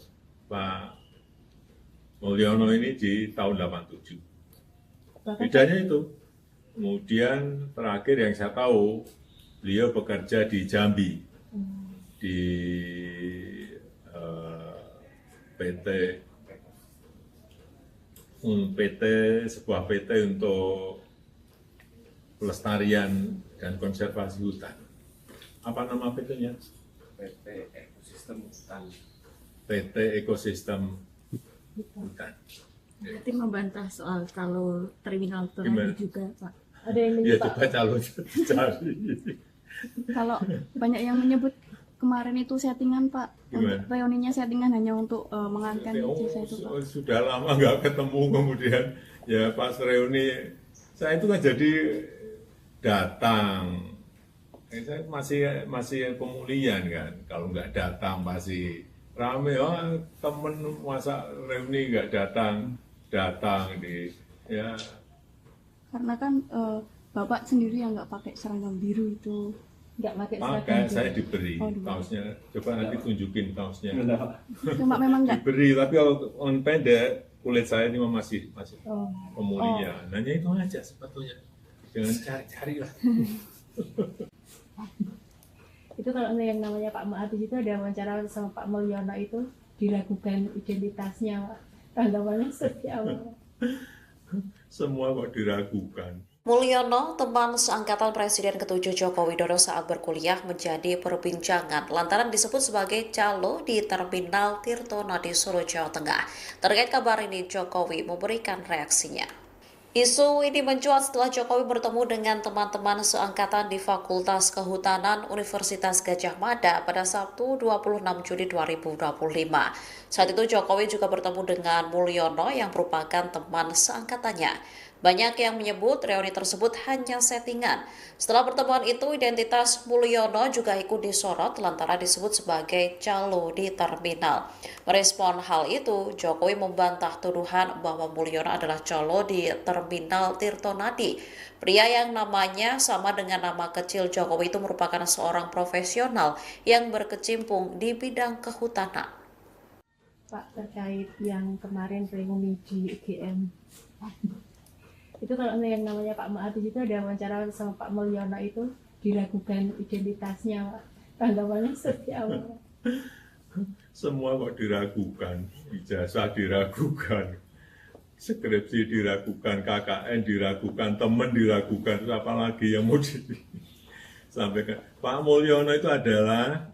Pak Mulyono ini di tahun 87.
Bahkan
Bedanya itu. Kemudian terakhir yang saya tahu, beliau bekerja di Jambi, di sebuah PT untuk pelestarian dan konservasi hutan. Apa nama PT-nya?
PT Ekosistem Hutan.
PT Ekosistem Hutan.
berarti membantah soal kalau terminal itu
Gimana?
nanti juga Pak.
ada yang
Ya
menyebut
coba calonnya dicari.
Kalau banyak yang menyebut kemarin itu settingan Pak,
Gimana?
untuk reuninya settingan hanya untuk mengangkat ijazah itu Pak.
Sudah lama nggak ketemu, kemudian ya pas reuni saya itu kan jadi datang. Saya masih pemulihan kan, kalau nggak datang pasti rame. Oh temen masa reuni nggak datang di ya.
Karena kan Bapak sendiri yang nggak pakai seragam biru itu.
nggak pakai
Maka
seragam
saya
juga.
diberi
Oh, diberi.
kaosnya. Coba nanti tunjukin kaosnya.
Cuma memang nggak
Diberi, tapi kalau on pendek kulit saya ini masih
Oh.
pemulihan. Hanya itu aja sebetulnya. Jangan cari-cari lah.
Itu kalau yang namanya Pak Mahathir itu ada wawancara sama Pak Mulyono itu diragukan identitasnya, Pak. Tanggapannya seperti apa?
Semua kok diragukan.
Mulyono, teman seangkatan Presiden ke-7 Joko Widodo saat berkuliah menjadi perbincangan lantaran disebut sebagai calo di Terminal Tirtonadi Solo, Jawa Tengah. Terkait kabar ini, Jokowi memberikan reaksinya. Isu ini mencuat setelah Jokowi bertemu dengan teman-teman seangkatan di Fakultas Kehutanan Universitas Gadjah Mada pada Sabtu 26 Juli 2025. Saat itu Jokowi juga bertemu dengan Mulyono yang merupakan teman seangkatannya. Banyak yang menyebut reuni tersebut hanya settingan. Setelah pertemuan itu, identitas Mulyono juga ikut disorot lantaran disebut sebagai calo di terminal. Merespon hal itu, Jokowi membantah tuduhan bahwa Mulyono adalah calo di Terminal Tirtonadi. Pria yang namanya sama dengan nama kecil Jokowi itu merupakan seorang profesional yang berkecimpung di bidang kehutanan.
Pak, terkait yang kemarin reuni di UGM. Itu kalau yang namanya Pak Mahathir itu ada wawancara sama Pak Mulyono itu diragukan identitasnya, Pak. Tanggapannya seperti apa?
Semua kok diragukan, ijazah diragukan, skripsi diragukan, KKN diragukan, teman diragukan, terus apalagi yang mau disampaikan. Pak Mulyono itu adalah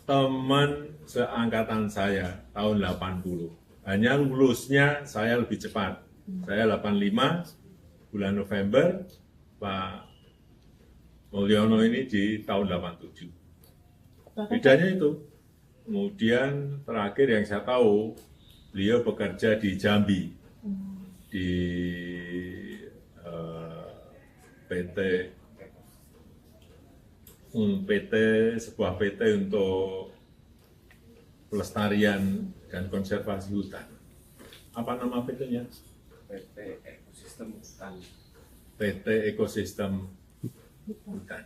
teman seangkatan saya tahun 80. Hanya lulusnya saya lebih cepat. Saya 85 bulan November, Pak Mulyono ini di tahun 87. Bedanya itu. Kemudian terakhir yang saya tahu, beliau bekerja di Jambi, di sebuah PT untuk pelestarian dan konservasi hutan. Apa nama PT-nya?
PT Ekosistem Hutan.
PT Ekosistem Hutan.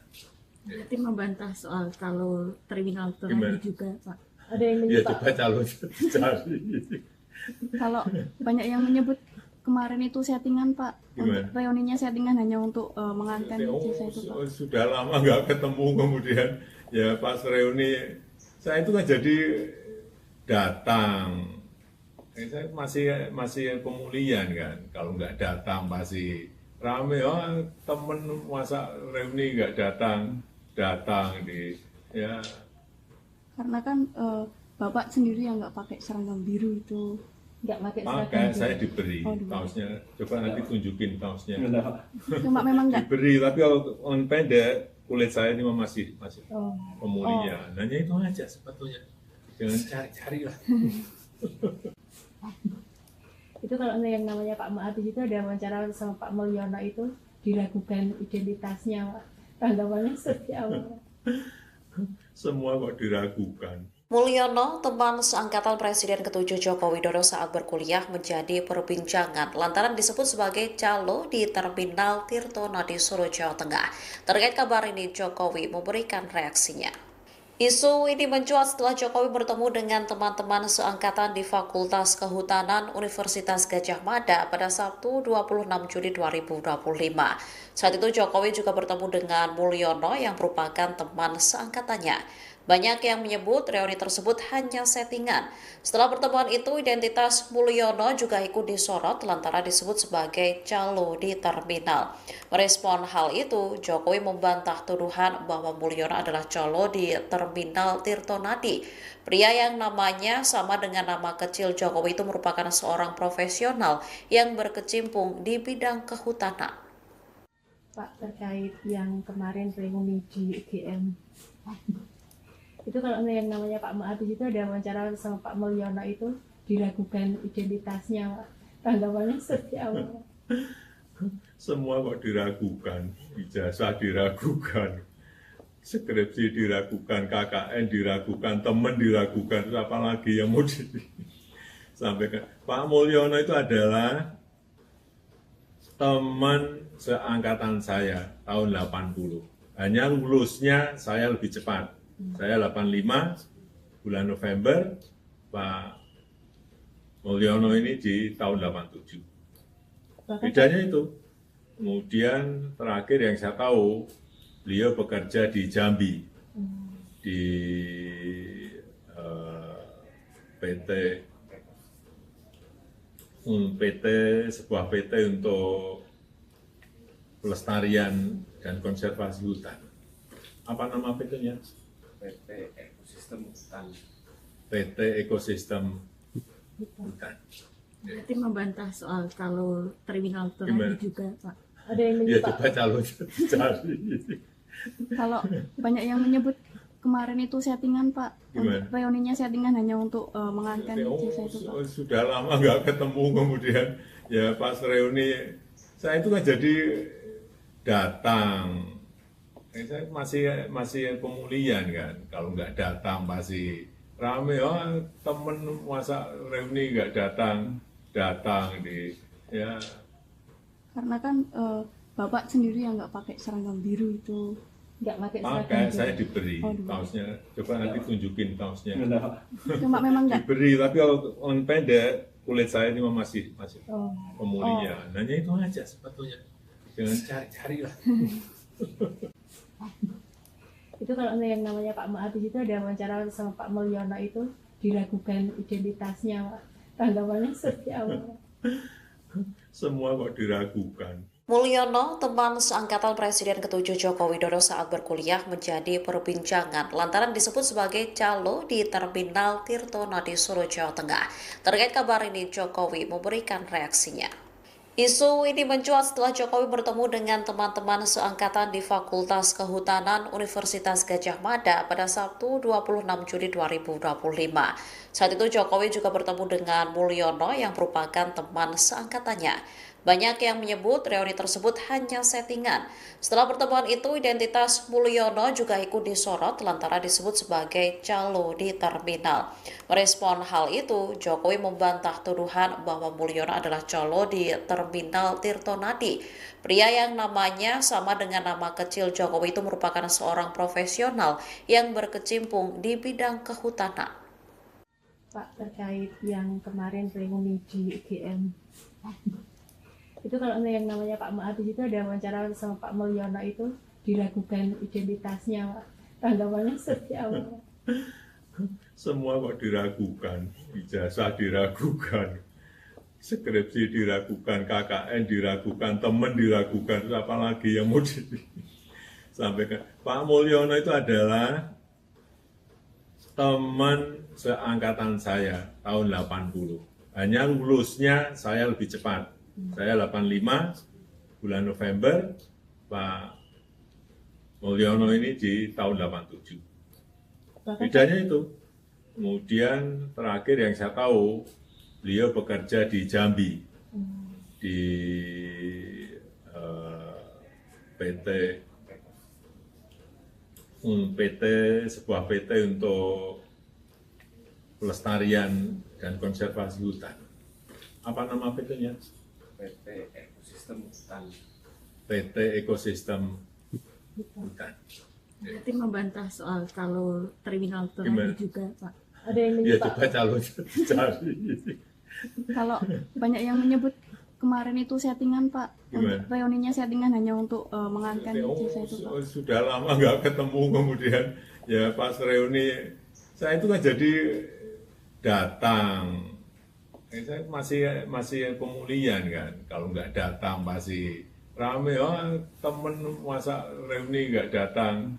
Berarti membantah soal kalau terminal
Gimana?
Tirtonadi juga, Pak.
Ada yang
Ya
menyebut
coba calon cari.
Kalau banyak yang menyebut kemarin itu settingan, Pak.
Gimana?
Reuninya settingan hanya untuk mengangkat ijazah itu, Pak.
Sudah lama nggak ketemu, kemudian ya pas reuni saya itu kan jadi datang. Saya masih pemulihan kan, kalau nggak datang pasti rame. Oh temen masa reuni nggak datang di ya.
Karena kan Bapak sendiri yang nggak pakai seragam biru itu.
nggak pakai
Maka
seragam.
saya diberi
Oh, diberi.
kaosnya. Coba nanti tunjukin kaosnya.
Cuma memang nggak.
Diberi, tapi kalau on pendek kulit saya ini masih
Oh.
pemulihan. Hanya itu aja sebetulnya. Jangan cari-cari lah.
Itu kalau yang namanya Pak Mahathir itu ada wawancara sama Pak Mulyono itu diragukan identitasnya, Pak. Tanggapannya seperti apa?
Semua kok diragukan.
Mulyono, teman seangkatan Presiden ke-7 Joko Widodo saat berkuliah menjadi perbincangan lantaran disebut sebagai calo di Terminal Tirtonadi Solo, Jawa Tengah. Terkait kabar ini, Jokowi memberikan reaksinya. Isu ini mencuat setelah Jokowi bertemu dengan teman-teman seangkatan di Fakultas Kehutanan Universitas Gadjah Mada pada Sabtu 26 Juli 2025. Saat itu Jokowi juga bertemu dengan Mulyono yang merupakan teman seangkatannya. Banyak yang menyebut reuni tersebut hanya settingan. Setelah pertemuan itu, identitas Mulyono juga ikut disorot lantaran disebut sebagai calo di terminal. Merespon hal itu, Jokowi membantah tuduhan bahwa Mulyono adalah calo di Terminal Tirtonadi. Pria yang namanya sama dengan nama kecil Jokowi itu merupakan seorang profesional yang berkecimpung di bidang kehutanan.
Pak, terkait yang kemarin reuni di UGM. Itu kalau yang namanya Pak Mahathir itu ada wawancara sama Pak Mulyono itu diragukan identitasnya, Pak. Tanggapannya seperti apa?
Semua kok diragukan, ijazah diragukan, skripsi diragukan, KKN diragukan, teman diragukan, terus apalagi yang mau disampaikan. Pak Mulyono itu adalah teman seangkatan saya tahun 80. Hanya lulusnya saya lebih cepat. Saya 85 bulan November, Pak Mulyono ini di tahun 87. Bedanya itu. Kemudian terakhir yang saya tahu, beliau bekerja di Jambi, di PT sebuah PT untuk pelestarian dan konservasi hutan. Apa nama PT-nya?
PT Ekosistem Hutan.
PT Ekosistem Hutan.
Berarti membantah soal kalau terminal
Gimana?
Ternate juga, Pak.
Ada yang
Ya
menyebut
coba calon cari.
Kalau banyak yang menyebut kemarin itu settingan, Pak.
Gimana?
Reuninya settingan hanya untuk mengangkat jasa itu, Pak.
Sudah lama nggak ketemu, kemudian ya pas reuni saya itu kan jadi datang. Saya masih pemulihan kan, kalau nggak datang pasti rame. Oh temen masa reuni nggak datang di ya.
Karena kan Bapak sendiri yang nggak pakai seragam biru itu.
nggak pakai
Pakai,
seragam.
saya diberi
Oh, diberi.
kaosnya. Coba nanti tunjukin kaosnya.
Cuma memang nggak
Diberi, tapi kalau pendek kulit saya ini masih
Oh.
pemulihan. Hanya itu aja sebetulnya. Jangan cari-cari lah.
Itu kalau yang namanya Pak Ma'abis itu ada wawancara sama Pak Mulyono itu diragukan identitasnya, Pak. Tanggapannya seperti apa?
Semua kok diragukan.
Mulyono, teman seangkatan Presiden ke-7 Joko Widodo saat berkuliah menjadi perbincangan lantaran disebut sebagai calo di Terminal Tirtonadi Solo, Jawa Tengah. Terkait kabar ini, Jokowi memberikan reaksinya. Isu ini mencuat setelah Jokowi bertemu dengan teman-teman seangkatan di Fakultas Kehutanan Universitas Gadjah Mada pada Sabtu 26 Juli 2025. Saat itu Jokowi juga bertemu dengan Mulyono yang merupakan teman seangkatannya. Banyak yang menyebut reuni tersebut hanya settingan. Setelah pertemuan itu, identitas Mulyono juga ikut disorot lantaran disebut sebagai calo di terminal. Merespon hal itu, Jokowi membantah tuduhan bahwa Mulyono adalah calo di Terminal Tirtonadi. Pria yang namanya sama dengan nama kecil Jokowi itu merupakan seorang profesional yang berkecimpung di bidang kehutanan.
Pak, terkait yang kemarin reuni di UGM. Itu kalau yang namanya Pak Ma'abis itu ada wawancara sama Pak Mulyono itu diragukan identitasnya, Pak. Tanggapannya seperti apa?
Semua kok diragukan. Ijazah diragukan. Skripsi diragukan, KKN diragukan, teman diragukan. Terus apa lagi yang mau disampaikan? Pak Mulyono itu adalah teman seangkatan saya tahun 80. Hanya lulusnya saya lebih cepat. Saya 85, bulan November, Pak Mulyono ini di tahun 87. Bedanya itu. Kemudian terakhir yang saya tahu, beliau bekerja di Jambi, di sebuah PT untuk pelestarian dan konservasi hutan. Apa nama PT-nya?
PT Ekosistem Hutan.
PT Ekosistem Hutan.
berarti membantah soal kalau terminal
Gimana?
Ternate juga, Pak.
Ada yang
Ya
menyebut
coba calon cari.
Kalau banyak yang menyebut kemarin itu settingan, Pak.
Gimana?
Reuninya settingan hanya untuk mengangkat jasa itu, Pak.
Sudah lama nggak ketemu, kemudian ya pas reuni saya itu kan jadi datang. Saya masih pemulihan kan, kalau nggak datang pasti rame. Oh temen masa reuni nggak datang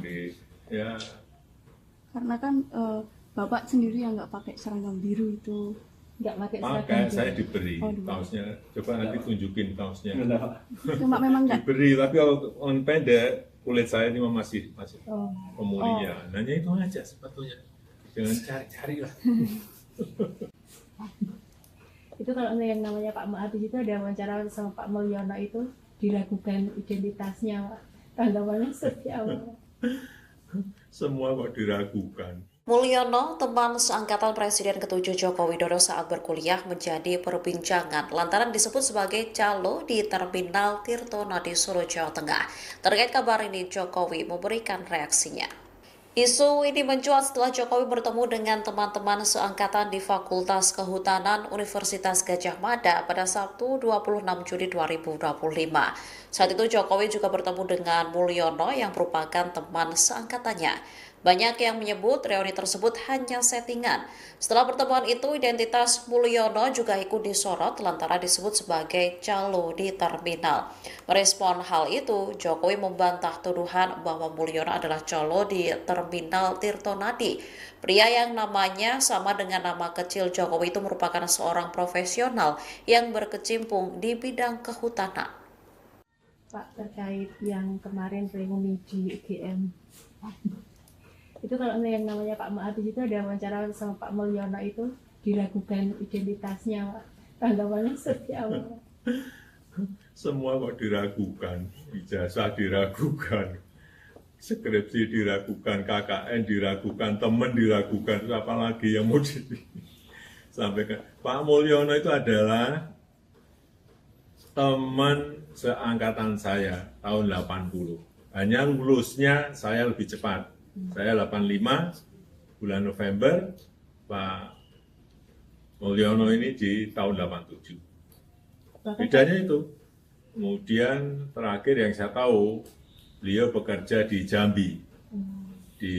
di ya.
Karena kan Bapak sendiri yang nggak pakai seragam biru itu.
nggak pakai
Pakai,
seragam.
saya diberi
Oh, diberi.
kaosnya. Coba nanti tunjukin kaosnya.
Cuma memang nggak
Diberi, tapi kalau pendek kulit saya ini masih
Oh.
pemulihan. Hanya itu aja sebetulnya. Jangan cari-cari lah.
Itu kalau yang namanya Pak Ma'abis itu ada wawancara sama Pak Mulyono itu diragukan identitasnya, Pak. Tanggapannya seperti apa?
Semua kok diragukan.
Mulyono, teman seangkatan Presiden ke-7 Joko Widodo saat berkuliah menjadi perbincangan lantaran disebut sebagai calo di Terminal Tirtonadi Solo, Jawa Tengah. Terkait kabar ini, Jokowi memberikan reaksinya. Isu ini mencuat setelah Jokowi bertemu dengan teman-teman seangkatan di Fakultas Kehutanan Universitas Gadjah Mada pada Sabtu 26 Juli 2025. Saat itu Jokowi juga bertemu dengan Mulyono yang merupakan teman seangkatannya. Banyak yang menyebut reuni tersebut hanya settingan. Setelah pertemuan itu, identitas Mulyono juga ikut disorot lantaran disebut sebagai calo di terminal. Merespon hal itu, Jokowi membantah tuduhan bahwa Mulyono adalah calo di terminal Tirtonadi. Pria yang namanya sama dengan nama kecil Jokowi itu merupakan seorang profesional yang berkecimpung di bidang kehutanan.
Pak, terkait yang kemarin reuni di UGM, itu kalau yang namanya Pak Maat itu ada wawancara sama Pak Mulyono itu diragukan identitasnya, Pak. Tanggapannya seperti apa?
Semua kok diragukan, ijazah diragukan, skripsi diragukan, KKN diragukan, teman diragukan, apalagi yang mau disampaikan. Pak Mulyono itu adalah teman seangkatan saya tahun 80. Hanya lulusnya saya lebih cepat. Saya 85 bulan November, Pak Mulyono ini di tahun 87. Bedanya itu. Kemudian terakhir yang saya tahu, beliau bekerja di Jambi, di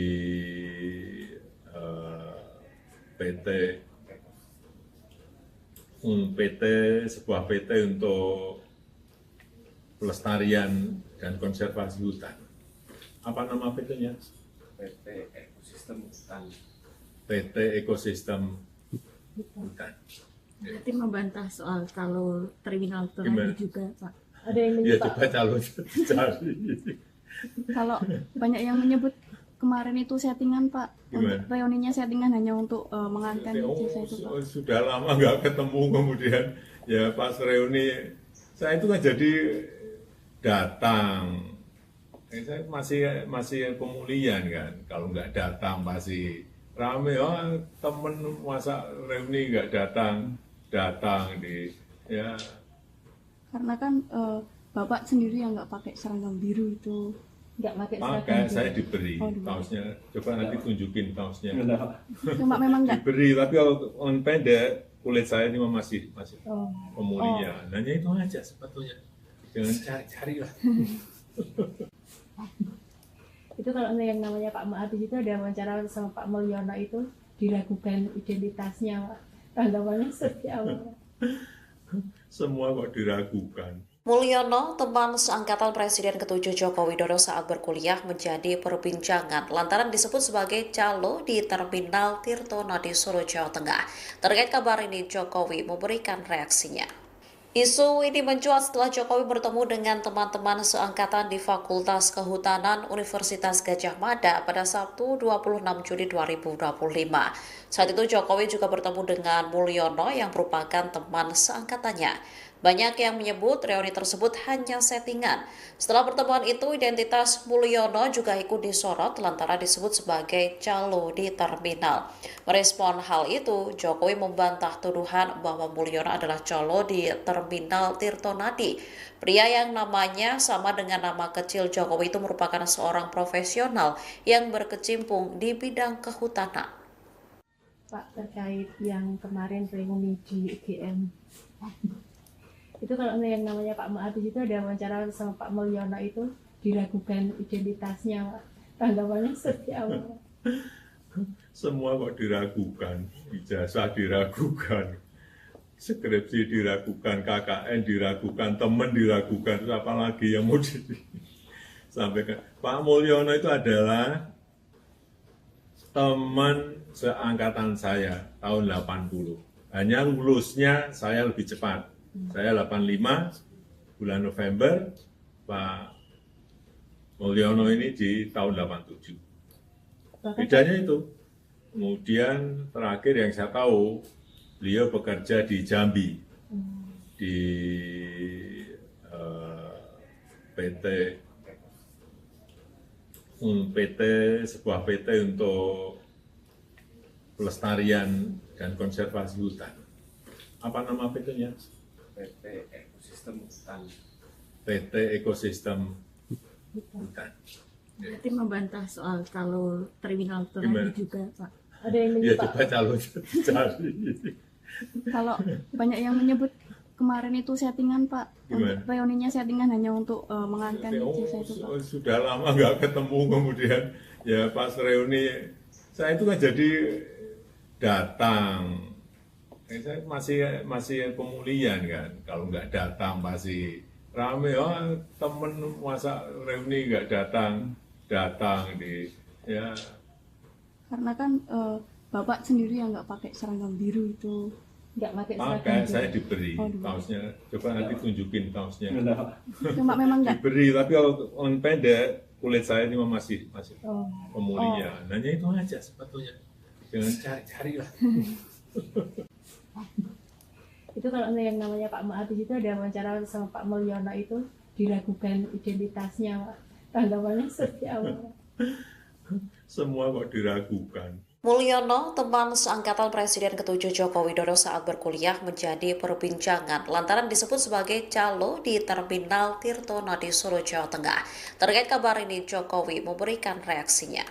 sebuah PT untuk pelestarian dan konservasi hutan. Apa nama PT-nya?
PT Ekosistem Hutan.
PT Ekosistem Hutan.
Berarti membantah soal kalau terminal
Gimana?
tadi juga, Pak.
Ada yang
Ya
menyebut
coba calon cari.
Kalau banyak yang menyebut kemarin itu settingan, Pak.
Gimana?
Untuk reuninya settingan hanya untuk mengangkat ijazah itu, Pak.
Sudah lama nggak ketemu, kemudian ya pas reuni saya itu kan jadi datang. Saya masih pemulihan kan, kalau nggak datang pasti rame. Oh, temen masa reuni nggak datang di ya.
Karena kan Bapak sendiri yang nggak pakai seragam biru itu.
nggak pakai
Maka
seragam.
saya diberi
Oh, diberi.
kaosnya. Coba nanti tunjukin kaosnya.
Cuma memang nggak.
Diberi, tapi kalau on pendek kulit saya ini masih
Oh.
pemulihan. Hanya itu aja sebetulnya. Jangan cari-cari lah.
Itu kalau yang namanya Pak Maat itu ada wawancara sama Pak Mulyono itu diragukan identitasnya, Pak. Tanggapannya seperti apa?
Semua kok diragukan.
Mulyono, teman seangkatan Presiden ke-7 Joko Widodo saat berkuliah menjadi perbincangan lantaran disebut sebagai calo di terminal Tirtonadi Solo, Jawa Tengah. Terkait kabar ini, Jokowi memberikan reaksinya. Isu ini mencuat setelah Jokowi bertemu dengan teman-teman seangkatan di Fakultas Kehutanan Universitas Gadjah Mada pada Sabtu 26 Juli 2025. Saat itu Jokowi juga bertemu dengan Mulyono yang merupakan teman seangkatannya. Banyak yang menyebut reuni tersebut hanya settingan. Setelah pertemuan itu, identitas Mulyono juga ikut disorot lantaran disebut sebagai calo di terminal. Merespon hal itu, Jokowi membantah tuduhan bahwa Mulyono adalah calo di terminal Tirtonadi. Pria yang namanya sama dengan nama kecil Jokowi itu merupakan seorang profesional yang berkecimpung di bidang kehutanan.
Pak, terkait yang kemarin reuni di UGM, itu kalau yang namanya Pak Maat itu ada wawancara sama Pak Mulyono itu diragukan identitasnya, Pak. Tanggapannya seperti apa?
Semua kok diragukan, ijazah diragukan, skripsi diragukan, KKN diragukan, teman diragukan, apalagi yang mau disampaikan. Pak Mulyono itu adalah teman seangkatan saya tahun 80. Hanya lulusnya saya lebih cepat. Saya 85 bulan November, Pak Mulyono ini di tahun 87. Bedanya itu. Kemudian terakhir yang saya tahu, beliau bekerja di Jambi, di sebuah PT untuk pelestarian dan konservasi hutan. Apa nama PT-nya?
PT Ekosistem Hutan.
PT Ekosistem Hutan.
Berarti membantah soal kalau terminal
Gimana?
Tonadi juga, Pak.
Ada yang
Ya
menyebut
coba calon cari.
Kalau banyak yang menyebut kemarin itu settingan, Pak.
Gimana?
Reuninya settingan hanya untuk mengangkat ijazah itu, Pak.
Sudah lama nggak ketemu, kemudian ya pas reuni saya itu kan jadi datang. Saya masih pemulihan kan, kalau nggak datang pasti rame. Oh, temen masa reuni nggak datang di ya.
Karena kan Bapak sendiri yang nggak pakai seragam biru itu.
nggak pakai
Maka
seragam.
saya diberi
Oh, diberi.
kaosnya. Coba nanti tunjukin kaosnya.
Cuma memang nggak.
Diberi, tapi kalau on pendek kulit saya ini masih
Oh.
pemulihan. Hanya itu aja sebetulnya. Jangan cari-cari lah.
Itu kalau yang namanya Pak Maati itu ada wawancara sama Pak Mulyono itu diragukan identitasnya, Pak. Tanggapannya seperti apa?
Semua kok diragukan.
Mulyono, teman seangkatan Presiden ke-7 Joko Widodo saat berkuliah menjadi perbincangan lantaran disebut sebagai calo di Terminal Tirtonadi Solo, Jawa Tengah. Terkait kabar ini, Jokowi memberikan reaksinya.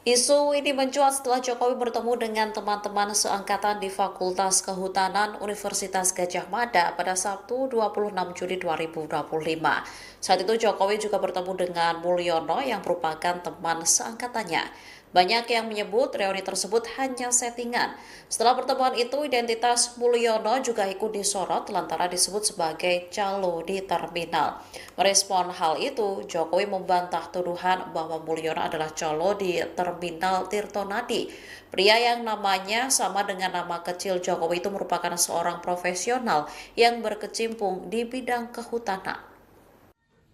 Isu ini mencuat setelah Jokowi bertemu dengan teman-teman seangkatan di Fakultas Kehutanan Universitas Gadjah Mada pada Sabtu 26 Juli 2025. Saat itu Jokowi juga bertemu dengan Mulyono yang merupakan teman seangkatannya. Banyak yang menyebut reuni tersebut hanya settingan. Setelah pertemuan itu, identitas Mulyono juga ikut disorot lantaran disebut sebagai calo di terminal. Merespon hal itu, Jokowi membantah tuduhan bahwa Mulyono adalah calo di Terminal Tirtonadi. Pria yang namanya sama dengan nama kecil Jokowi itu merupakan seorang profesional yang berkecimpung di bidang kehutanan.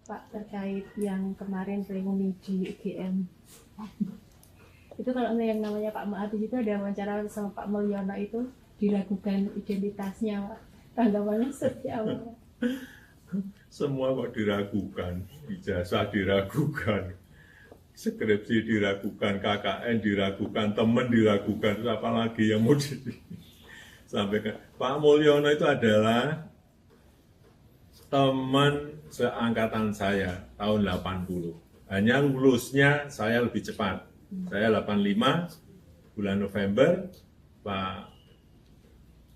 Pak, terkait yang kemarin reuni di UGM. Itu kalau yang namanya Pak Maati itu ada wawancara sama Pak Mulyono itu diragukan identitasnya, Pak. Tanggapannya seperti apa?
Semua kok diragukan. Ijazah diragukan. Skripsi diragukan, KKN diragukan, teman diragukan. Terus apa lagi yang mau disampaikan? Pak Mulyono itu adalah teman seangkatan saya tahun 80. Hanya lulusnya saya lebih cepat. Saya 85, bulan November, Pak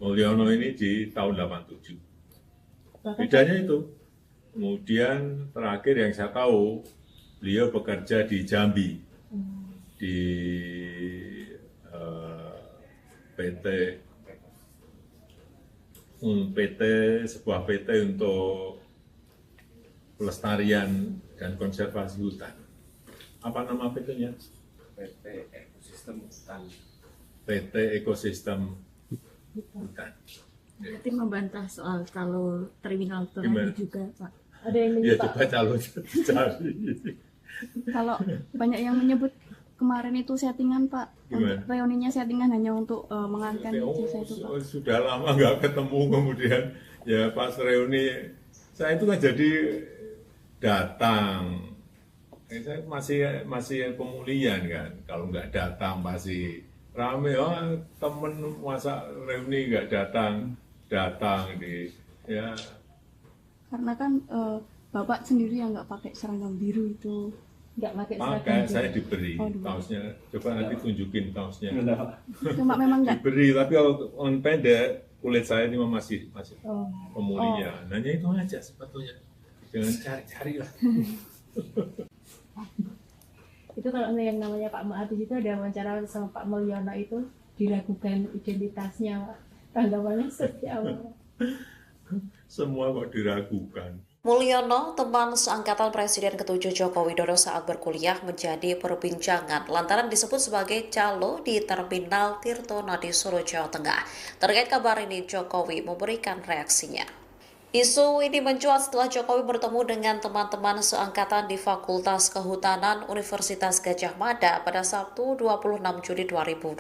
Mulyono ini di tahun 87. Bedanya itu. Kemudian terakhir yang saya tahu, beliau bekerja di Jambi, di sebuah PT untuk pelestarian dan konservasi hutan. Apa nama PT-nya?
PT Ekosistem Hutan.
PT Ekosistem Hutan.
Berarti membantah soal kalau terminal
Gimana?
Tonadi juga, Pak.
Ada yang
Ya
menyebut
coba calon cari.
Kalau banyak yang menyebut kemarin itu settingan, Pak.
Gimana?
Reuninya settingan hanya untuk mengangkat ijazah itu, Pak.
Sudah lama nggak ketemu, kemudian ya pas reuni saya itu kan jadi datang. Saya masih pemulihan kan, kalau nggak datang pasti rame. Oh, temen masa reuni nggak datang di ya.
Karena kan Bapak sendiri yang nggak pakai seragam biru itu.
nggak pakai
Maka
seragam.
saya diberi
Oh, diberi.
kaosnya. Coba nanti tunjukin kaosnya.
Cuma memang nggak.
Diberi, tapi kalau on pendek kulit saya ini masih
Oh.
pemulihan. Hanya itu aja sebetulnya. Jangan cari-cari lah.
Itu kalau yang namanya Pak Maati itu ada wawancara sama Pak Mulyono itu diragukan identitasnya, Pak. Tanggapannya seperti apa?
Semua kok diragukan.
Mulyono, teman seangkatan Presiden ke-7 Joko Widodo saat berkuliah menjadi perbincangan lantaran disebut sebagai calo di Terminal Tirtonadi Solo, Jawa Tengah. Terkait kabar ini, Jokowi memberikan reaksinya. Isu ini mencuat setelah Jokowi bertemu dengan teman-teman seangkatan di Fakultas Kehutanan Universitas Gadjah Mada pada Sabtu 26 Juli 2025.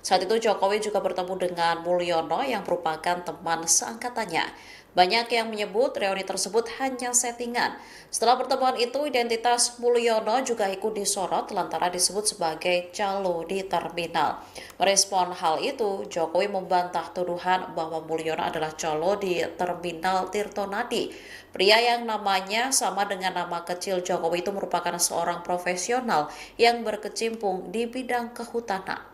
Saat itu Jokowi juga bertemu dengan Mulyono yang merupakan teman seangkatannya. Banyak yang menyebut reuni tersebut hanya settingan. Setelah pertemuan itu, identitas Mulyono juga ikut disorot lantaran disebut sebagai calo di terminal. Merespon hal itu, Jokowi membantah tuduhan bahwa Mulyono adalah calo di terminal Tirtonadi. Pria yang namanya sama dengan nama kecil Jokowi itu merupakan seorang profesional yang berkecimpung di bidang kehutanan.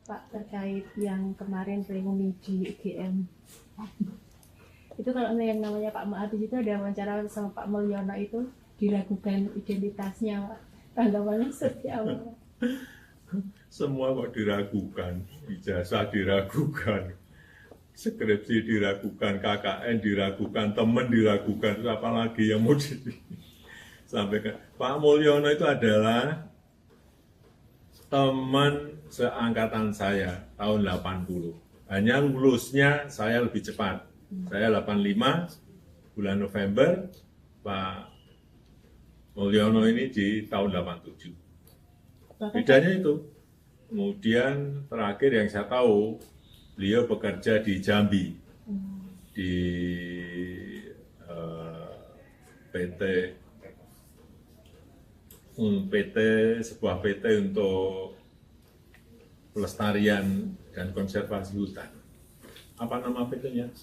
Pak, terkait yang kemarin reuni di UGM, itu kalau yang namanya Pak Ma'arif itu ada wawancara sama Pak Mulyono itu diragukan identitasnya, Pak. Tanggapannya seperti apa?
Semua kok diragukan, ijazah diragukan, skripsi diragukan, KKN diragukan, teman diragukan, terus apa lagi yang mau disampaikan. Pak Mulyono itu adalah teman seangkatan saya tahun 80. Hanya lulusnya saya lebih cepat. Saya 85, bulan November, Pak Mulyono ini di tahun 87. Bedanya itu. Kemudian terakhir yang saya tahu, beliau bekerja di Jambi, di sebuah PT untuk pelestarian dan konservasi hutan. Apa nama PT-nya?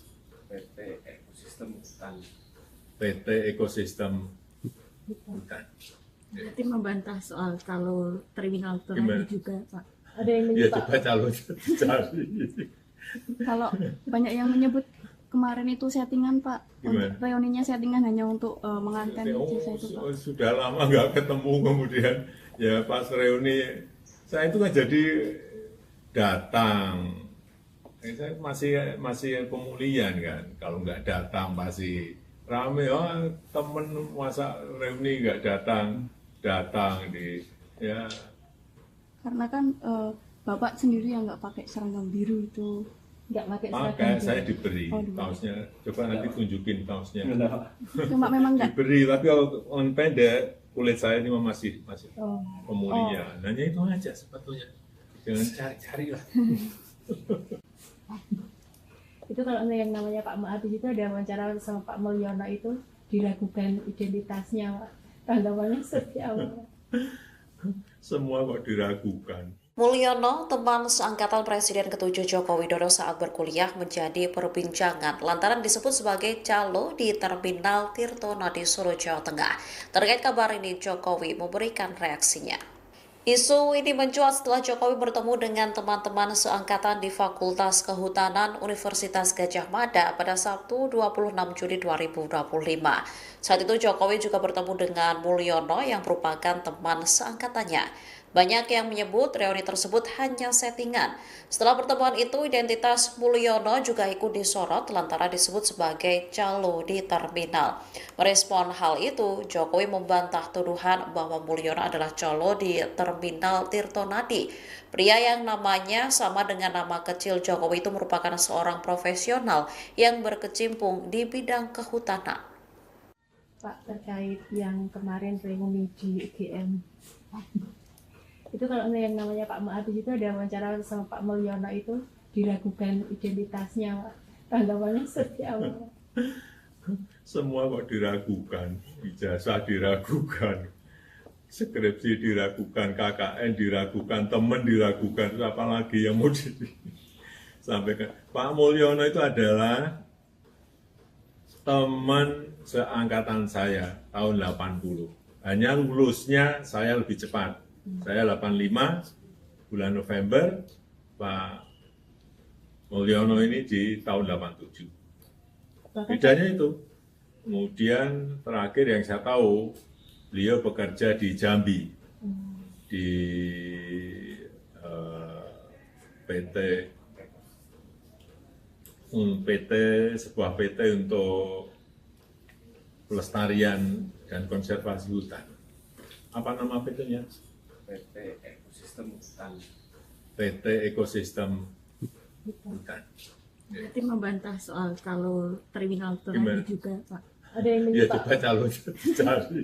PT Ekosistem Hutan.
PT Ekosistem Hutan.
Berarti membantah soal kalau terminal
Gimana?
Tirtonadi juga, Pak.
Ada yang
Ya
menyebut
coba calon cari.
Kalau banyak yang menyebut kemarin itu settingan, Pak.
Gimana?
Untuk reuninya settingan hanya untuk mengantar ijazah itu, Pak.
Sudah lama nggak ketemu, kemudian ya pas reuni saya itu kan jadi datang. Saya masih pemulihan kan, kalau nggak datang pasti rame. Oh, temen masa reuni nggak datang di ya.
Karena kan Bapak sendiri yang nggak pakai seragam biru itu.
nggak pakai
Maka
seragam
saya
gitu.
diberi
Oh, diberi.
kaosnya. Coba nanti tunjukin kaosnya.
Cuma memang nggak.
Diberi, tapi kalau on pendek kulit saya ini masih
Oh.
pemulihan. Hanya itu aja sebetulnya. Jangan cari-cari lah.
Itu kalau yang namanya Pak Ma'arif itu ada wawancara sama Pak Mulyono itu diragukan identitasnya, Pak. Tanggapannya seperti apa?
Semua kok diragukan.
Mulyono, teman seangkatan Presiden ke-7 Joko Widodo saat berkuliah menjadi perbincangan lantaran disebut sebagai calo di terminal Tirtonadi Solo, Jawa Tengah. Terkait kabar ini, Jokowi memberikan reaksinya. Isu ini mencuat setelah Jokowi bertemu dengan teman-teman seangkatan di Fakultas Kehutanan Universitas Gadjah Mada pada Sabtu 26 Juli 2025. Saat itu Jokowi juga bertemu dengan Mulyono yang merupakan teman seangkatannya. Banyak yang menyebut reuni tersebut hanya settingan. Setelah pertemuan itu, identitas Mulyono juga ikut disorot lantaran disebut sebagai calo di terminal. Merespon hal itu, Jokowi membantah tuduhan bahwa Mulyono adalah calo di terminal Tirtonadi. Pria yang namanya sama dengan nama kecil Jokowi itu merupakan seorang profesional yang berkecimpung di bidang kehutanan.
Pak, terkait yang kemarin reuni di UGM, itu kalau yang namanya Pak Ma'arif itu ada wawancara sama Pak Mulyono itu diragukan identitasnya, Pak. Tanggapannya seperti apa?
Semua kok diragukan, ijazah diragukan, skripsi diragukan, KKN diragukan, teman diragukan, terus apa lagi yang mau disampaikan. Pak Mulyono itu adalah teman seangkatan saya tahun 80. Hanya lulusnya saya lebih cepat. Saya 85, bulan November, Pak Mulyono ini di tahun 87. Bedanya itu. Kemudian terakhir yang saya tahu, beliau bekerja di Jambi, di sebuah PT untuk pelestarian dan konservasi hutan. Apa nama PT-nya?
PT Ekosistem Hutan.
PT Ekosistem Hutan.
Berarti membantah soal kalau terminal
Gimana?
Tirtonadi juga, Pak.
Ada yang
Ya
menyebut
coba calon cari.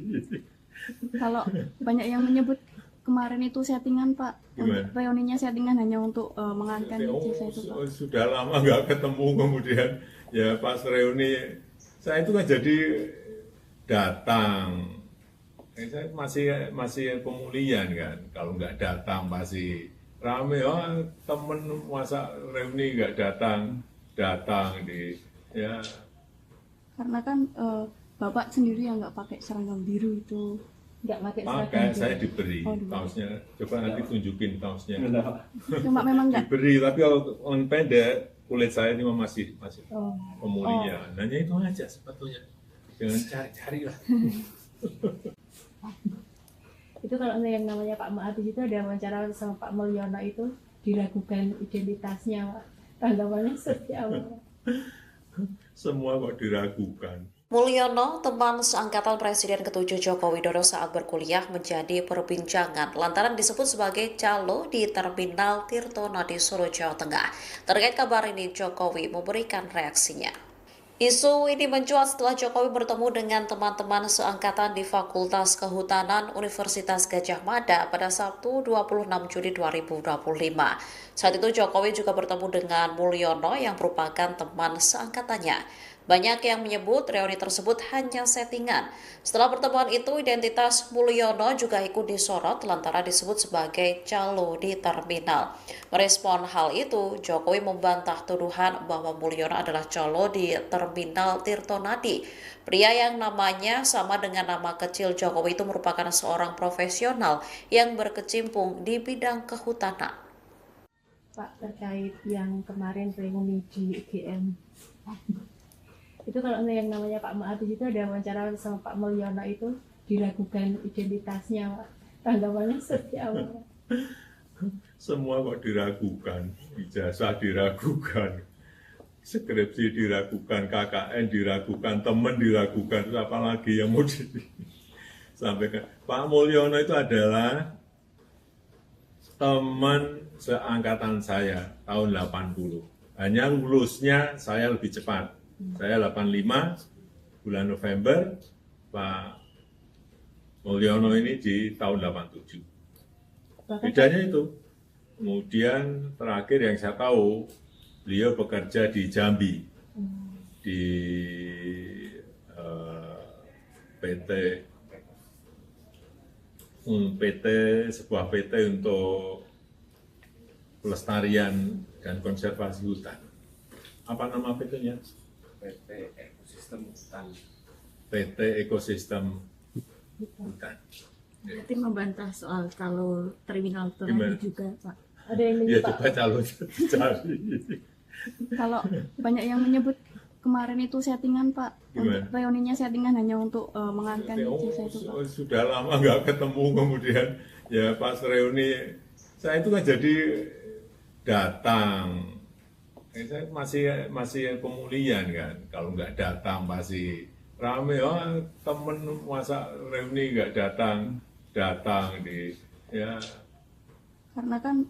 Kalau banyak yang menyebut kemarin itu settingan, Pak.
Gimana?
Untuk reuninya settingan hanya untuk mengantar ijazah itu, Pak.
Sudah lama nggak ketemu, kemudian ya pas reuni saya itu kan jadi datang. Saya masih pemulihan kan. Kalau nggak datang pasti rame. Oh, temen masa reuni nggak datang di ya.
Karena kan bapak sendiri yang nggak pakai seragam biru itu.
Nggak pakai
Maka
seragam
saya
juga.
diberi
diberi.
kaosnya. Coba nanti tunjukin kaosnya.
Cuma memang nggak.
Diberi, tapi kalau on pendek kulit saya ini masih
Oh.
pemulihan. Hanya itu aja sebetulnya. Jangan cari-cari lah.
Itu kalau yang namanya Pak Ma'abis itu ada wawancara sama Pak Mulyono itu diragukan identitasnya, Pak. Tanggapannya seperti apa?
Semua kok diragukan.
Mulyono, teman seangkatan Presiden ke-7 Joko Widodo saat berkuliah menjadi perbincangan lantaran disebut sebagai calo di Terminal Tirtonadi Solo, Jawa Tengah. Terkait kabar ini, Jokowi memberikan reaksinya. Isu ini mencuat setelah Jokowi bertemu dengan teman-teman seangkatan di Fakultas Kehutanan Universitas Gadjah Mada pada Sabtu 26 Juli 2025. Saat itu Jokowi juga bertemu dengan Mulyono yang merupakan teman seangkatannya. Banyak yang menyebut reuni tersebut hanya settingan. Setelah pertemuan itu, identitas Mulyono juga ikut disorot lantaran disebut sebagai calo di terminal. Merespon hal itu, Jokowi membantah tuduhan bahwa Mulyono adalah calo di terminal Tirtonadi. Pria yang namanya sama dengan nama kecil Jokowi itu merupakan seorang profesional yang berkecimpung di bidang kehutanan.
Pak, terkait yang kemarin reuni di UGM. Itu kalau yang namanya Pak Ma'abis itu ada wawancara sama Pak Mulyono itu diragukan identitasnya, Pak. Tanggapannya seperti apa?
Semua kok diragukan. Ijazah diragukan. Skripsi diragukan, KKN diragukan, teman diragukan. Terus apa lagi yang mau disampaikan? Pak Mulyono itu adalah teman seangkatan saya tahun 80. Hanya lulusnya saya lebih cepat. Saya 85 bulan November, Pak Mulyono ini di tahun 87. Bedanya itu. Kemudian terakhir yang saya tahu, beliau bekerja di Jambi, di sebuah PT untuk pelestarian dan konservasi hutan. Apa nama PT-nya?
PT Ekosistem Hutan.
PT Ekosistem Hutan.
Berarti membantah soal kalau terminal
Gimana?
Tirtonadi juga, Pak.
Ada yang
Ya
menyebut
coba calon cari.
Kalau banyak yang menyebut kemarin itu settingan, Pak.
Gimana?
Reuninya settingan hanya untuk mengangkat ijazah itu, Pak.
Sudah lama nggak ketemu, kemudian ya pas reuni saya itu kan jadi datang. Saya masih pemulihan kan. Kalau nggak datang pasti rame. Oh, temen masa reuni nggak datang di ya.
Karena kan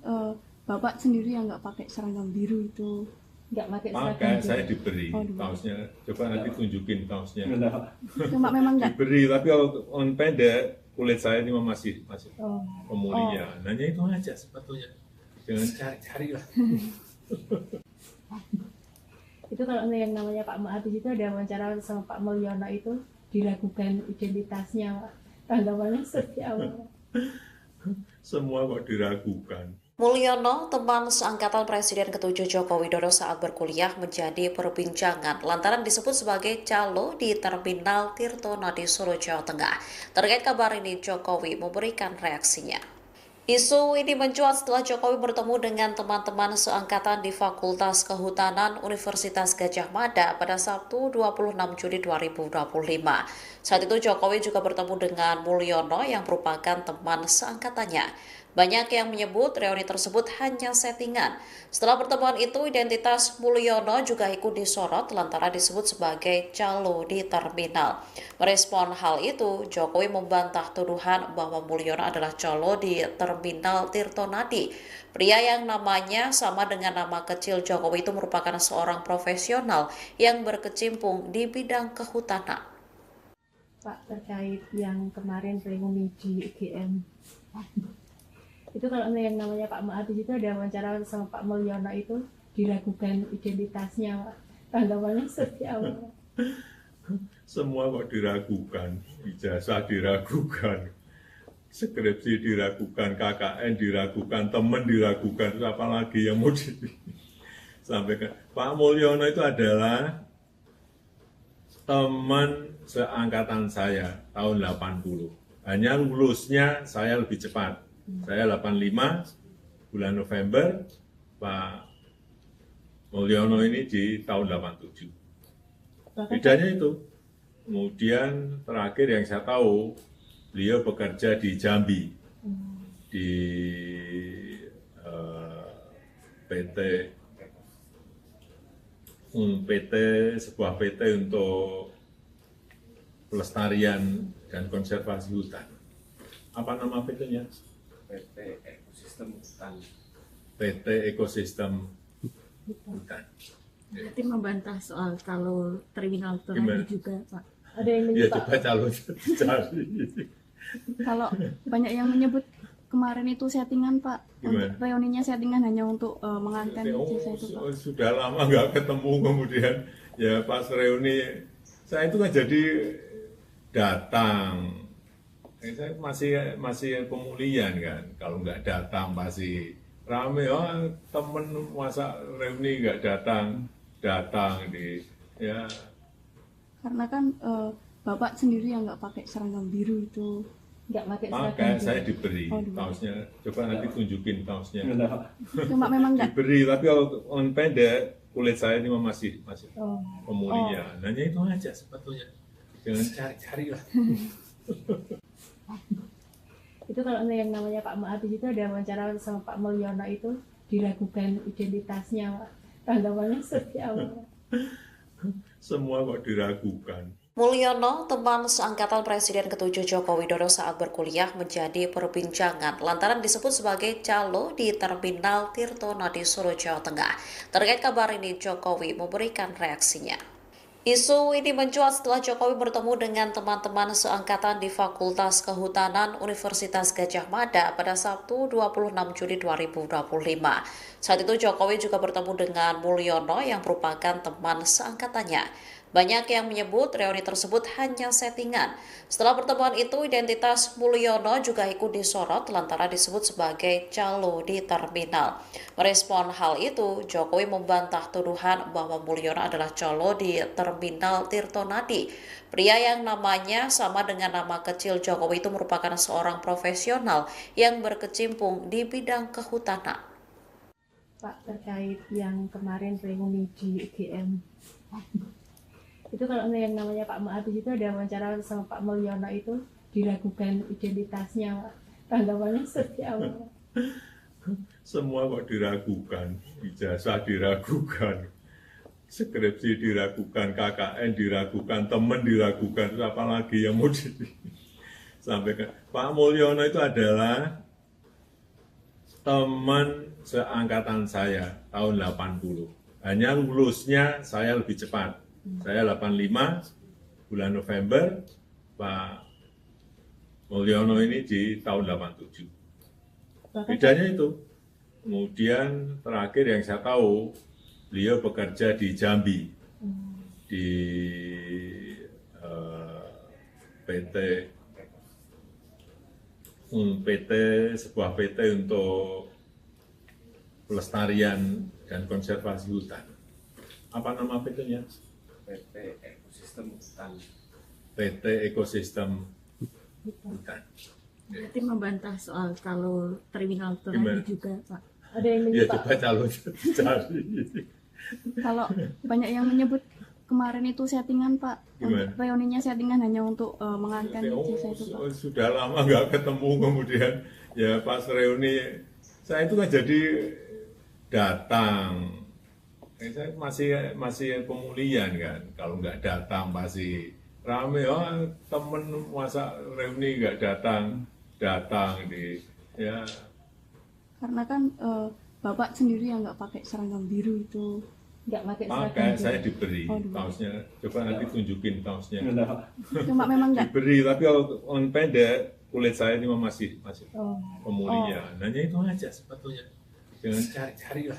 bapak sendiri yang nggak pakai seragam biru itu.
nggak pakai seragam
Maka
juga.
saya diberi
Diberi.
kaosnya. Coba nanti tunjukin kaosnya.
Cuma memang nggak.
Diberi, tapi kalau on pendek kulit saya ini masih
Oh.
pemulihan. Hanya itu aja sebetulnya. Jangan cari-cari lah.
Itu kalau yang namanya Pak Ma'abis itu ada wawancara sama Pak Mulyono itu diragukan identitasnya, Pak. Tanggapannya seperti apa?
Semua kok diragukan.
Mulyono, teman seangkatan Presiden ke-7 Joko Widodo saat berkuliah menjadi perbincangan lantaran disebut sebagai calo di Terminal Tirtonadi Solo, Jawa Tengah. Terkait kabar ini, Jokowi memberikan reaksinya. Isu ini mencuat setelah Jokowi bertemu dengan teman-teman seangkatan di Fakultas Kehutanan Universitas Gadjah Mada pada Sabtu 26 Juli 2025. Saat itu Jokowi juga bertemu dengan Mulyono yang merupakan teman seangkatannya. Banyak yang menyebut reuni tersebut hanya settingan. Setelah pertemuan itu, identitas Mulyono juga ikut disorot lantaran disebut sebagai calo di terminal. Merespon hal itu, Jokowi membantah tuduhan bahwa Mulyono adalah calo di terminal Tirtonadi. Pria yang namanya sama dengan nama kecil Jokowi itu merupakan seorang profesional yang berkecimpung di bidang kehutanan.
Pak, terkait yang kemarin reuni di UGM. Itu kalau yang namanya Pak Ma'abis itu ada wawancara sama Pak Mulyono itu diragukan identitasnya, Pak. Tanggapannya seperti apa?
Semua kok diragukan, ijazah diragukan, skripsi diragukan, KKN diragukan, teman diragukan, terus apalagi yang mau disampaikan. Pak Mulyono itu adalah teman seangkatan saya tahun 80. Hanya lulusnya saya lebih cepat. Saya 85 bulan November, Pak Mulyono ini di tahun 87.
Bahkan
Bedanya itu. Kemudian terakhir yang saya tahu, beliau bekerja di Jambi, di PT, sebuah PT untuk pelestarian dan konservasi hutan. Apa nama PT-nya?
PT Ekosistem Hutan.
PT Ekosistem Hutan.
Berarti membantah soal kalau terminal
Gimana?
tadi juga, Pak.
ada yang
Ya
menyebut
coba calon cari.
Kalau banyak yang menyebut kemarin itu settingan, Pak.
Gimana?
Untuk reuninya settingan hanya untuk mengantar ijazah itu, Pak.
Sudah lama nggak ketemu, kemudian ya pas reuni saya itu kan jadi datang. Saya masih pemulihan kan, kalau nggak datang pasti rame. Oh temen masa reuni nggak datang di ya.
Karena kan Bapak sendiri yang nggak pakai seragam biru itu.
nggak pakai
Makanya
seragam
saya
biru.
diberi
Oh, diberi.
kaosnya. Coba nanti tunjukin kaosnya.
Cuma memang nggak
Diberi, tapi kalau on pendek kulit saya ini masih
Oh.
pemulihan. Hanya itu aja sebetulnya. Jangan cari-cari lah.
Itu kalau yang namanya Pak Mahathir itu ada wawancara sama Pak Mulyono itu diragukan identitasnya, Pak. Tanggapannya seperti apa?
Semua kok diragukan.
Mulyono, teman seangkatan Presiden ke-7 Joko Widodo saat berkuliah menjadi perbincangan lantaran disebut sebagai calo di Terminal Tirtonadi Solo, Jawa Tengah. Terkait kabar ini, Jokowi memberikan reaksinya. Isu ini mencuat setelah Jokowi bertemu dengan teman-teman seangkatan di Fakultas Kehutanan Universitas Gadjah Mada pada Sabtu 26 Juli 2025. Saat itu Jokowi juga bertemu dengan Mulyono yang merupakan teman seangkatannya. Banyak yang menyebut reuni tersebut hanya settingan. Setelah pertemuan itu, identitas Mulyono juga ikut disorot lantaran disebut sebagai calo di terminal. Merespon hal itu, Jokowi membantah tuduhan bahwa Mulyono adalah calo di Terminal Tirtonadi. Pria yang namanya sama dengan nama kecil Jokowi itu merupakan seorang profesional yang berkecimpung di bidang kehutanan.
Pak, terkait yang kemarin reuni di UGM. Itu kalau yang namanya Pak Mahathir itu ada wawancara sama Pak Mulyono itu diragukan identitasnya, Pak. Tanggapannya seperti apa?
Semua kok diragukan, ijazah diragukan, skripsi diragukan, KKN diragukan, teman diragukan, terus apalagi yang mau disampaikan. Pak Mulyono itu adalah teman seangkatan saya tahun 80. Hanya lulusnya saya lebih cepat. Saya 85 bulan November, Pak Mulyono ini di tahun 87.
Bahkan
Bedanya itu. Kemudian terakhir yang saya tahu, beliau bekerja di Jambi, di sebuah PT untuk pelestarian dan konservasi hutan. Apa nama PT-nya?
PT Ekosistem Hutan.
PT Ekosistem Hutan.
berarti membantah soal kalau terminal
Gimana?
tadi juga, Pak.
ada yang
Ya
menyebut
coba calon cari.
Kalau banyak yang menyebut kemarin itu settingan, Pak.
Gimana?
Untuk reuninya settingan hanya untuk mengantar ijazah itu, Pak.
Sudah lama nggak ketemu, kemudian ya pas reuni saya itu kan jadi datang. Saya masih pemulihan kan, kalau nggak datang pasti rame. Oh temen masa reuni nggak datang di ya.
Karena kan Bapak sendiri yang nggak pakai seragam biru itu.
nggak pakai seragam
Makanya
biru.
saya diberi
Oh, diberi.
kaosnya. Coba nanti tunjukin kaosnya.
Cuma memang nggak
Diberi, tapi kalau on pendek kulit saya ini masih
Oh.
pemulihan. Hanya itu aja sebetulnya. Jangan cari-cari lah.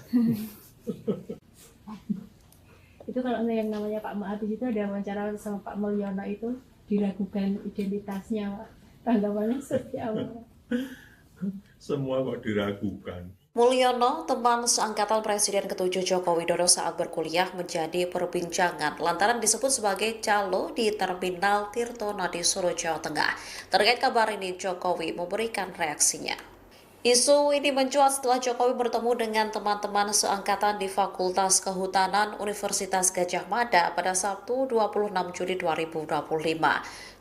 Itu kalau yang namanya Pak Ma'abis itu ada wawancara sama Pak Mulyono itu diragukan identitasnya, Pak. Tanggapannya seperti apa?
Semua kok diragukan.
Mulyono, teman seangkatan Presiden ke-7 Joko Widodo saat berkuliah menjadi perbincangan lantaran disebut sebagai calo di Terminal Tirtonadi Solo, Jawa Tengah. Terkait kabar ini, Jokowi memberikan reaksinya. Isu ini mencuat setelah Jokowi bertemu dengan teman-teman seangkatan di Fakultas Kehutanan Universitas Gadjah Mada pada Sabtu 26 Juli 2025.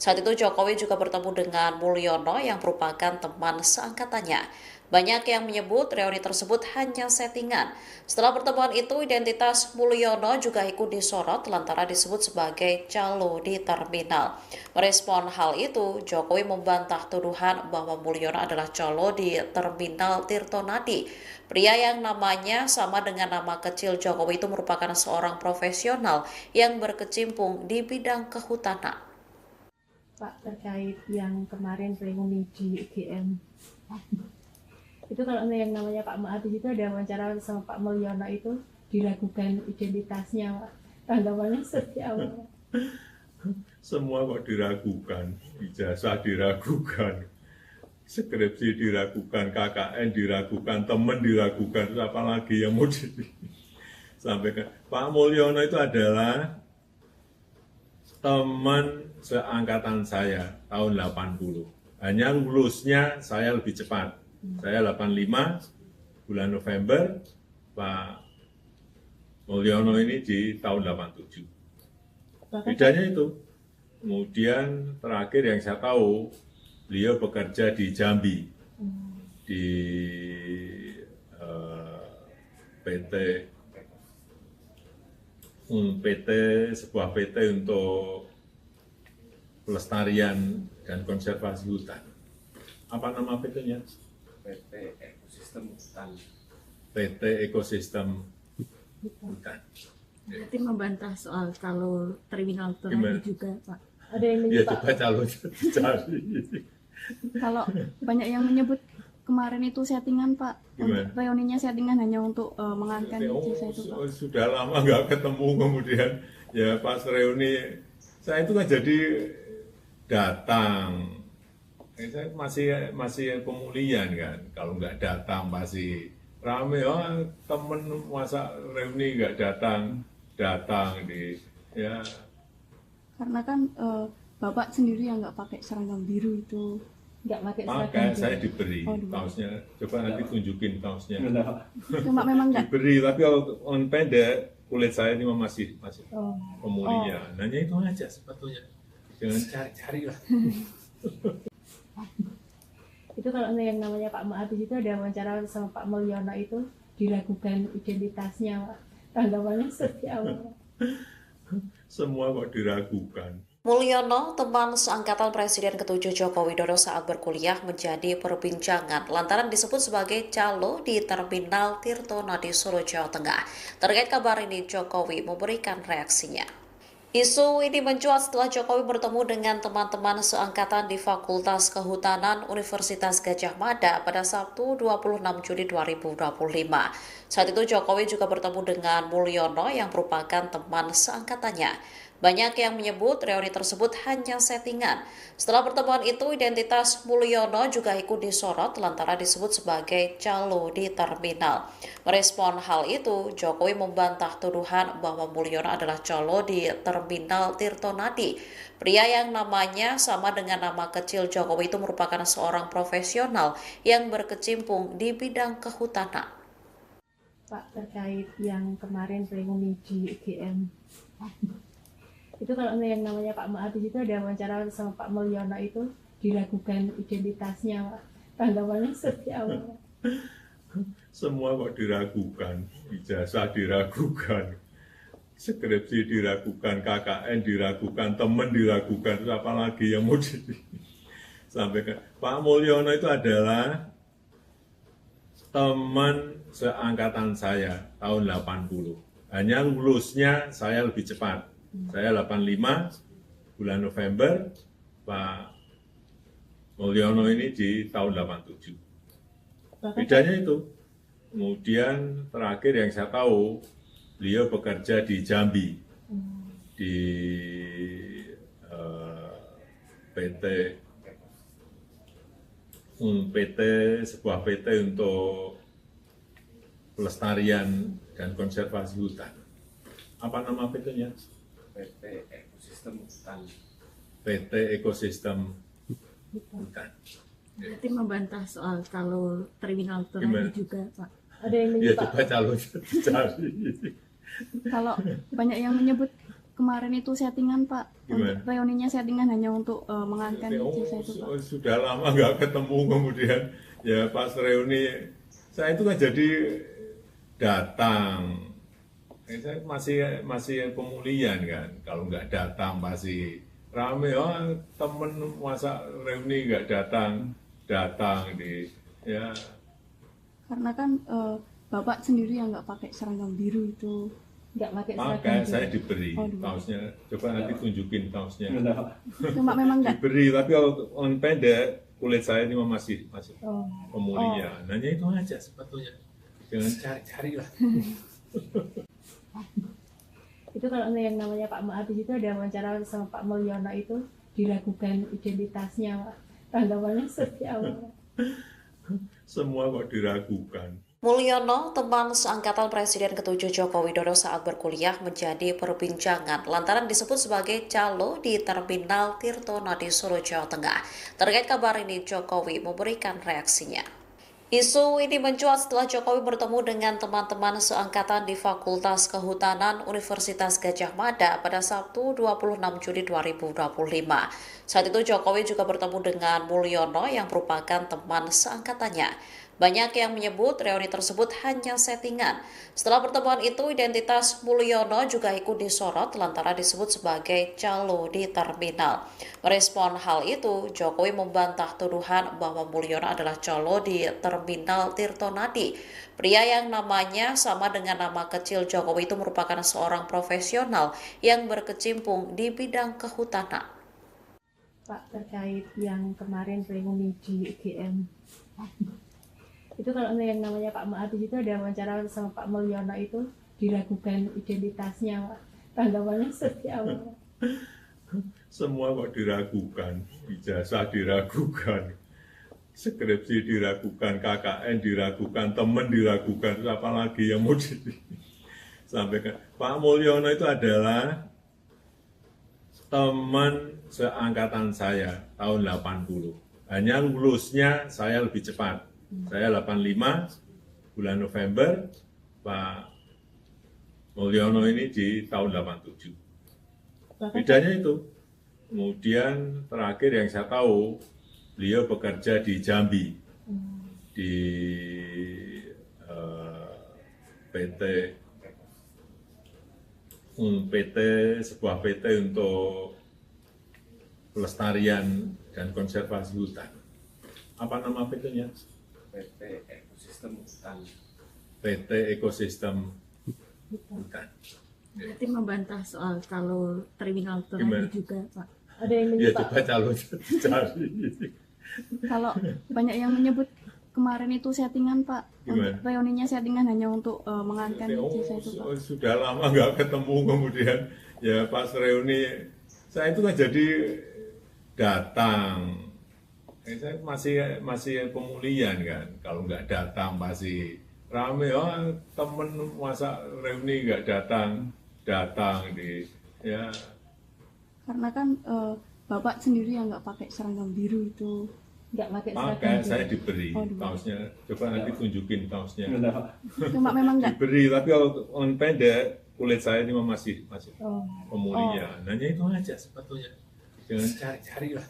Saat itu Jokowi juga bertemu dengan Mulyono yang merupakan teman seangkatannya. Banyak yang menyebut reuni tersebut hanya settingan. Setelah pertemuan itu, identitas Mulyono juga ikut disorot lantaran disebut sebagai calo di terminal. Merespon hal itu, Jokowi membantah tuduhan bahwa Mulyono adalah calo di Terminal Tirtonadi. Pria yang namanya sama dengan nama kecil Jokowi itu merupakan seorang profesional yang berkecimpung di bidang kehutanan.
Pak, terkait yang kemarin reuni di UGM. Itu kalau yang namanya Pak Ma'abis itu ada wawancara sama Pak Mulyono itu diragukan identitasnya, Pak. Tanggapannya seperti apa?
Semua kok diragukan, ijazah diragukan, skripsi diragukan, KKN diragukan, teman diragukan, terus apa lagi yang mau disampaikan. Pak Mulyono itu adalah teman seangkatan saya tahun 80. Hanya lulusnya saya lebih cepat. Saya 85, bulan November, Pak Mulyono ini di tahun 87. Bedanya itu. Kemudian terakhir yang saya tahu, beliau bekerja di Jambi, di sebuah PT untuk pelestarian dan konservasi hutan. Apa nama PT-nya?
PT Ekosistem Hutan.
PT Ekosistem Hutan.
Berarti membantah soal kalau terminal
Gimana?
Tirtonadi juga, Pak.
Ada yang
Ya
menyebut
coba calon cari.
Kalau banyak yang menyebut kemarin itu settingan, Pak.
Gimana?
Untuk reuninya settingan hanya untuk mengangkat ijazah itu, Pak.
Sudah lama nggak ketemu, kemudian ya pas reuni saya itu kan jadi datang. Saya masih pemulihan kan, kalau nggak datang pasti rame. Oh, temen masa reuni nggak datang di ya.
Karena kan Bapak sendiri yang nggak pakai seragam biru itu.
nggak pakai
Maka
seragam
saya
gitu.
diberi
Oh, diberi.
kaosnya. Coba nanti tunjukin kaosnya.
Cuma memang nggak.
Diberi, tapi kalau on pendek kulit saya ini masih
Oh.
pemulihan. Hanya itu aja sebetulnya. Jangan cari-cari lah.
Itu kalau yang namanya Pak Ma'abis itu ada wawancara sama Pak Mulyono itu diragukan identitasnya, Pak. Tanggapannya seperti apa?
Semua kok diragukan.
Mulyono, teman seangkatan Presiden ke-7 Joko Widodo saat berkuliah menjadi perbincangan lantaran disebut sebagai calo di Terminal Tirtonadi Solo, Jawa Tengah. Terkait kabar ini, Jokowi memberikan reaksinya. Isu ini mencuat setelah Jokowi bertemu dengan teman-teman seangkatan di Fakultas Kehutanan Universitas Gadjah Mada pada Sabtu 26 Juli 2025. Saat itu Jokowi juga bertemu dengan Mulyono yang merupakan teman seangkatannya. Banyak yang menyebut reuni tersebut hanya settingan. Setelah pertemuan itu, identitas Mulyono juga ikut disorot lantaran disebut sebagai calo di terminal. Merespon hal itu, Jokowi membantah tuduhan bahwa Mulyono adalah calo di Terminal Tirtonadi. Pria yang namanya sama dengan nama kecil Jokowi itu merupakan seorang profesional yang berkecimpung di bidang kehutanan.
Pak, terkait yang kemarin reuni di UGM. Itu kalau yang namanya Pak Ma'abis itu ada wawancara sama Pak Mulyono itu diragukan identitasnya, Pak. Tanggapannya seperti apa?
Semua kok diragukan, ijazah diragukan, skripsi diragukan, KKN diragukan, teman diragukan, terus apa lagi yang mau disampaikan. Pak Mulyono itu adalah teman seangkatan saya tahun 80. Hanya lulusnya saya lebih cepat. Saya 85, bulan November, Pak Mulyono ini di tahun 87. Bedanya itu. Kemudian terakhir yang saya tahu, beliau bekerja di Jambi, di PT sebuah PT untuk pelestarian dan konservasi hutan. Apa nama PT-nya?
PT Ekosistem Hutan.
PT Ekosistem Hutan.
Berarti membantah soal kalau terminal
Gimana?
Ternate juga, Pak.
Ada yang
Ya
menyebut
coba calon cari.
Kalau banyak yang menyebut kemarin itu settingan, Pak.
Gimana?
Untuk reuninya settingan hanya untuk mengangkat ijazah itu, Pak.
Sudah lama nggak ketemu, kemudian ya pas reuni saya itu kan jadi datang. Saya masih pemulihan kan, kalau nggak datang pasti rame. Oh, temen masa reuni nggak datang di ya.
Karena kan Bapak sendiri yang nggak pakai seragam biru itu.
nggak pakai seragam
Makanya
juga.
saya diberi
Oh, diberi.
kaosnya. Coba nanti tunjukin kaosnya.
Cuma memang nggak
Diberi, tapi kalau on pendek kulit saya ini masih
Oh.
pemulihan. Hanya itu aja sebetulnya. Jangan cari-cari lah.
Itu kalau yang namanya Pak Ma'abis itu ada wawancara sama Pak Mulyono itu diragukan identitasnya, Pak. Tanggapannya seperti apa?
Semua kok diragukan.
Mulyono, teman seangkatan Presiden ke-7 Joko Widodo saat berkuliah menjadi perbincangan lantaran disebut sebagai calo di Terminal Tirtonadi Solo, Jawa Tengah. Terkait kabar ini, Jokowi memberikan reaksinya. Isu ini mencuat setelah Jokowi bertemu dengan teman-teman seangkatan di Fakultas Kehutanan Universitas Gadjah Mada pada Sabtu 26 Juli 2025. Saat itu Jokowi juga bertemu dengan Mulyono yang merupakan teman seangkatannya. Banyak yang menyebut reuni tersebut hanya settingan. Setelah pertemuan itu, identitas Mulyono juga ikut disorot lantaran disebut sebagai calo di terminal. Merespon hal itu, Jokowi membantah tuduhan bahwa Mulyono adalah calo di Terminal Tirtonadi. Pria yang namanya sama dengan nama kecil Jokowi itu merupakan seorang profesional yang berkecimpung di bidang kehutanan.
Pak, terkait yang kemarin reuni di UGM. Itu kalau yang namanya Pak Ma'abis itu ada wawancara sama Pak Mulyono itu diragukan identitasnya, Pak. Tanggapannya seperti apa?
Semua kok diragukan. Ijazah diragukan. Skripsi diragukan, KKN diragukan, teman diragukan. Terus apa lagi yang mau disampaikan? Pak Mulyono itu adalah teman seangkatan saya tahun 80. Hanya lulusnya saya lebih cepat. Saya 85 bulan November, Pak Mulyono ini di tahun 87.
Bahkan
Bedanya itu. Kemudian terakhir yang saya tahu, beliau bekerja di Jambi, di sebuah PT untuk pelestarian dan konservasi hutan. Apa nama PT-nya?
PT Ekosistem Hutan.
PT Ekosistem Hutan.
berarti membantah soal kalau terminal
Gimana?
Ternate juga, Pak.
ada yang
Ya
menyebut
coba calon cari.
Kalau banyak yang menyebut kemarin itu settingan, Pak.
Gimana?
Untuk reuninya settingan hanya untuk mengangkat ijazah itu, Pak.
Sudah lama nggak ketemu, kemudian ya pas reuni saya itu kan jadi datang. Saya masih pemulihan kan, kalau nggak datang pasti rame. Oh, temen masa reuni nggak datang di ya.
Karena kan Bapak sendiri yang nggak pakai seragam biru itu.
nggak pakai seragam
Makanya
juga.
saya diberi
Oh, diberi.
kaosnya. Coba nanti tunjukin kaosnya.
Cuma memang nggak
Diberi, tapi kalau on pendek kulit saya ini masih
Oh.
pemulihan. Hanya itu aja sebetulnya. Jangan cari-cari lah.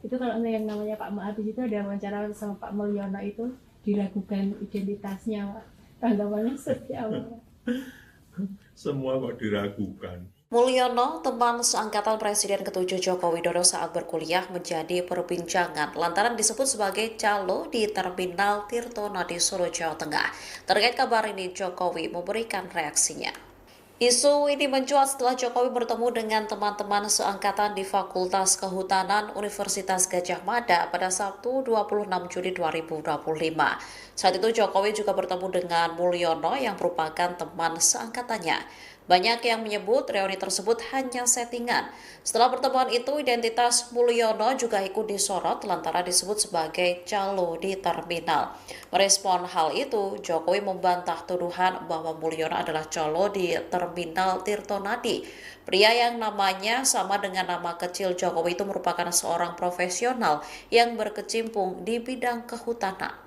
Itu kalau yang namanya Pak Ma'abis itu ada wawancara sama Pak Mulyono itu diragukan identitasnya, Pak. Tanggapannya seperti apa?
Semua kok diragukan.
Mulyono, teman seangkatan Presiden ke-7 Joko Widodo saat berkuliah menjadi perbincangan lantaran disebut sebagai calo di Terminal Tirtonadi Solo, Jawa Tengah. Terkait kabar ini, Jokowi memberikan reaksinya. Isu ini mencuat setelah Jokowi bertemu dengan teman-teman seangkatan di Fakultas Kehutanan Universitas Gadjah Mada pada Sabtu 26 Juli 2025. Saat itu Jokowi juga bertemu dengan Mulyono yang merupakan teman seangkatannya. Banyak yang menyebut reuni tersebut hanya settingan. Setelah pertemuan itu, identitas Mulyono juga ikut disorot lantaran disebut sebagai calo di terminal. Merespon hal itu, Jokowi membantah tuduhan bahwa Mulyono adalah calo di terminal Tirtonadi. Pria yang namanya sama dengan nama kecil Jokowi itu merupakan seorang profesional yang berkecimpung di bidang kehutanan.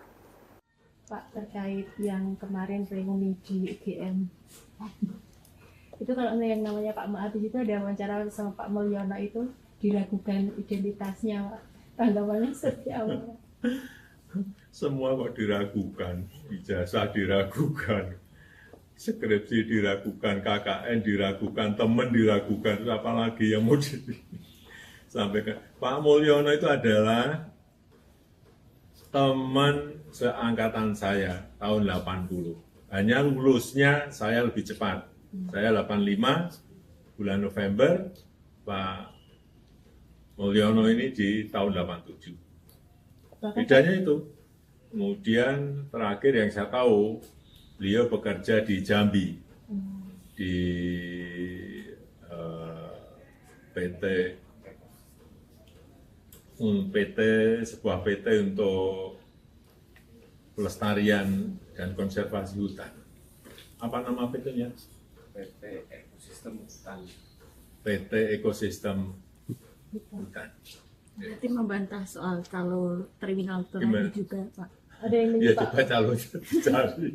Pak, terkait yang kemarin reuni di UGM, itu kalau yang namanya Pak Ma'abis itu ada wawancara sama Pak Mulyono itu diragukan identitasnya, Pak. Tanggapannya seperti apa?
Semua kok diragukan, ijazah diragukan, skripsi diragukan, KKN diragukan, teman diragukan, apalagi yang mau disampaikan. Pak Mulyono itu adalah teman seangkatan saya tahun 80. Hanya lulusnya saya lebih cepat. Saya 85 bulan November, Pak Mulyono ini di tahun 87. Bedanya itu. Kemudian terakhir yang saya tahu, beliau bekerja di Jambi, di sebuah PT untuk pelestarian dan konservasi hutan. Apa nama PT-nya?
PT Ekosistem Hutan.
PT Ekosistem Hutan.
Berarti membantah soal kalau terminal itu
Gimana?
juga, Pak.
Ada yang
Ya
menyebut
coba calon cari.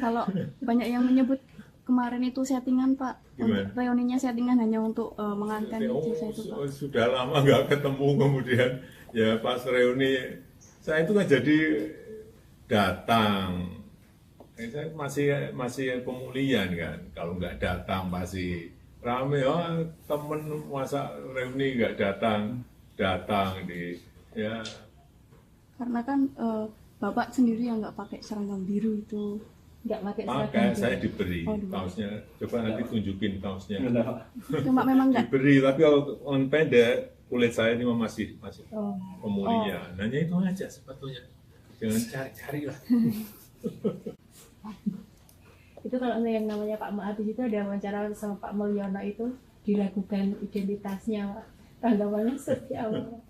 Kalau banyak yang menyebut kemarin itu settingan, Pak.
Gimana?
Reuninya settingan hanya untuk mengantar ijazah itu, Pak.
Sudah lama nggak ketemu, kemudian ya pas reuni saya itu kan jadi datang. Saya masih pemulihan kan, kalau nggak datang pasti rame. Oh temen masa reuni nggak datang di ya.
Karena kan Bapak sendiri yang nggak pakai seragam biru itu.
nggak pakai
Pakai
seragam.
saya diberi
Oh, diberi.
kaosnya. Coba nanti tunjukin kaosnya.
Cuma memang nggak.
Diberi, tapi kalau on pendek kulit saya ini masih
Oh.
pemulihan. Hanya itu aja sebetulnya. Jangan cari-cari lah.
Itu kalau yang namanya Pak Ma'abis itu ada wawancara sama Pak Mulyono itu diragukan identitasnya, Pak. Tanggapannya seperti apa?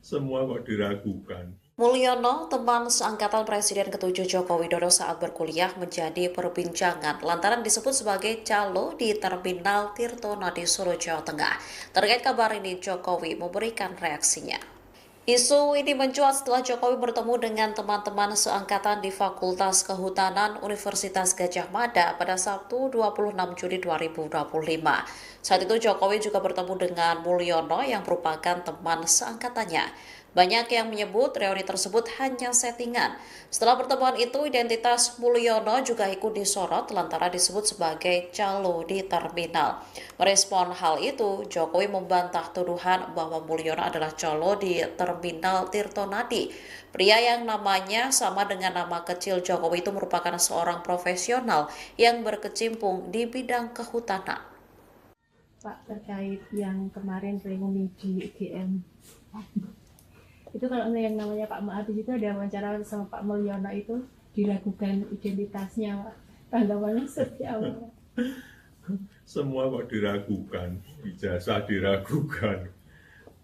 Semua kok diragukan.
Mulyono, teman seangkatan Presiden ke-7 Joko Widodo saat berkuliah menjadi perbincangan lantaran disebut sebagai calo di terminal Tirtonadi Solo, Jawa Tengah. Terkait kabar ini, Jokowi memberikan reaksinya. Isu ini mencuat setelah Jokowi bertemu dengan teman-teman seangkatan di Fakultas Kehutanan Universitas Gadjah Mada pada Sabtu 26 Juli 2025. Saat itu Jokowi juga bertemu dengan Mulyono yang merupakan teman seangkatannya. Banyak yang menyebut reuni tersebut hanya settingan. Setelah pertemuan itu, identitas Mulyono juga ikut disorot lantaran disebut sebagai calo di terminal. Merespon hal itu, Jokowi membantah tuduhan bahwa Mulyono adalah calo di terminal Tirtonadi. Pria yang namanya sama dengan nama kecil Jokowi itu merupakan seorang profesional yang berkecimpung di bidang kehutanan.
Pak, terkait yang kemarin reuni di UGM, itu kalau yang namanya Pak Ma'abis itu ada wawancara sama Pak Mulyono itu diragukan identitasnya, Pak. Tanggapannya seperti apa?
Semua kok diragukan, ijazah diragukan,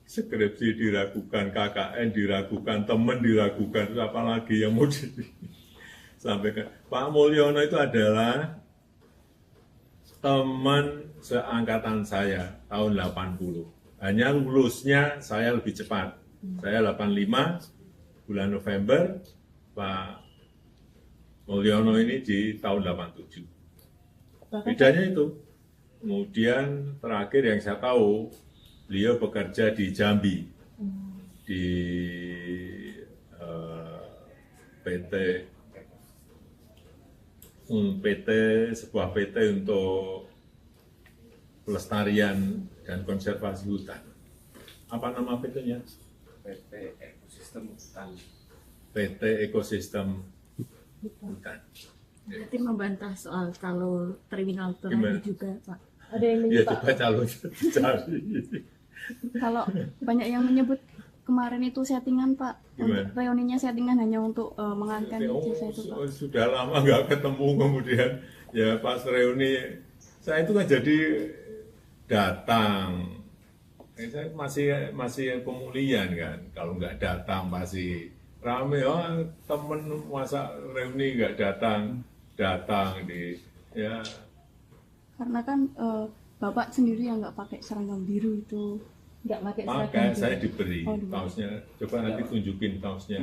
skripsi diragukan, KKN diragukan, teman diragukan, apalagi yang mau disampaikan. Pak Mulyono itu adalah teman seangkatan saya tahun 80. Hanya lulusnya saya lebih cepat. Saya 85 bulan November, Pak Mulyono ini di tahun 87. Bedanya itu. Kemudian terakhir yang saya tahu, beliau bekerja di Jambi, di sebuah PT untuk pelestarian dan konservasi hutan. Apa nama PT-nya?
PT Ekosistem Hutan.
PT Ekosistem Hutan.
Berarti membantah soal kalau terminal
Gimana?
terakhir juga, Pak.
Ada yang
Ya
menyebut
coba calon cari.
Kalau banyak yang menyebut kemarin itu settingan Pak,
Gimana?
untuk reuninya settingan hanya untuk mengangkat ijazah itu Pak.
Sudah lama nggak ketemu, kemudian ya pas reuni saya itu kan jadi datang. Saya masih pemulihan kan, kalau nggak datang pasti rame. Oh temen masa reuni nggak datang di ya.
Karena kan Bapak sendiri yang nggak pakai seragam biru itu.
nggak pakai
Maka
seragam
saya
biru.
diberi
Oh, diberi.
kaosnya. Coba nanti tunjukin kaosnya.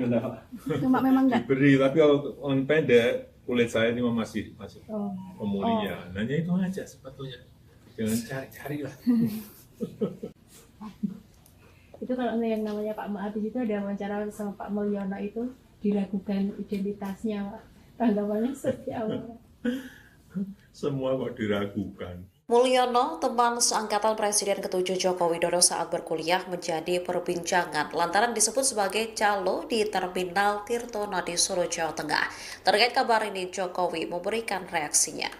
Cuma memang nggak
Diberi, tapi kalau on pendek kulit saya ini masih
Oh.
pemulihan. Hanya itu aja sebetulnya. Jangan cari-cari lah.
Itu kalau yang namanya Pak Ma'arif itu ada wawancara sama Pak Mulyono itu diragukan identitasnya, Pak. Tanggapannya seperti apa?
Semua kok diragukan.
Mulyono, teman seangkatan Presiden ke-7 Joko Widodo saat berkuliah menjadi perbincangan lantaran disebut sebagai calo di Terminal Tirtonadi Solo, Jawa Tengah. Terkait kabar ini, Jokowi memberikan reaksinya.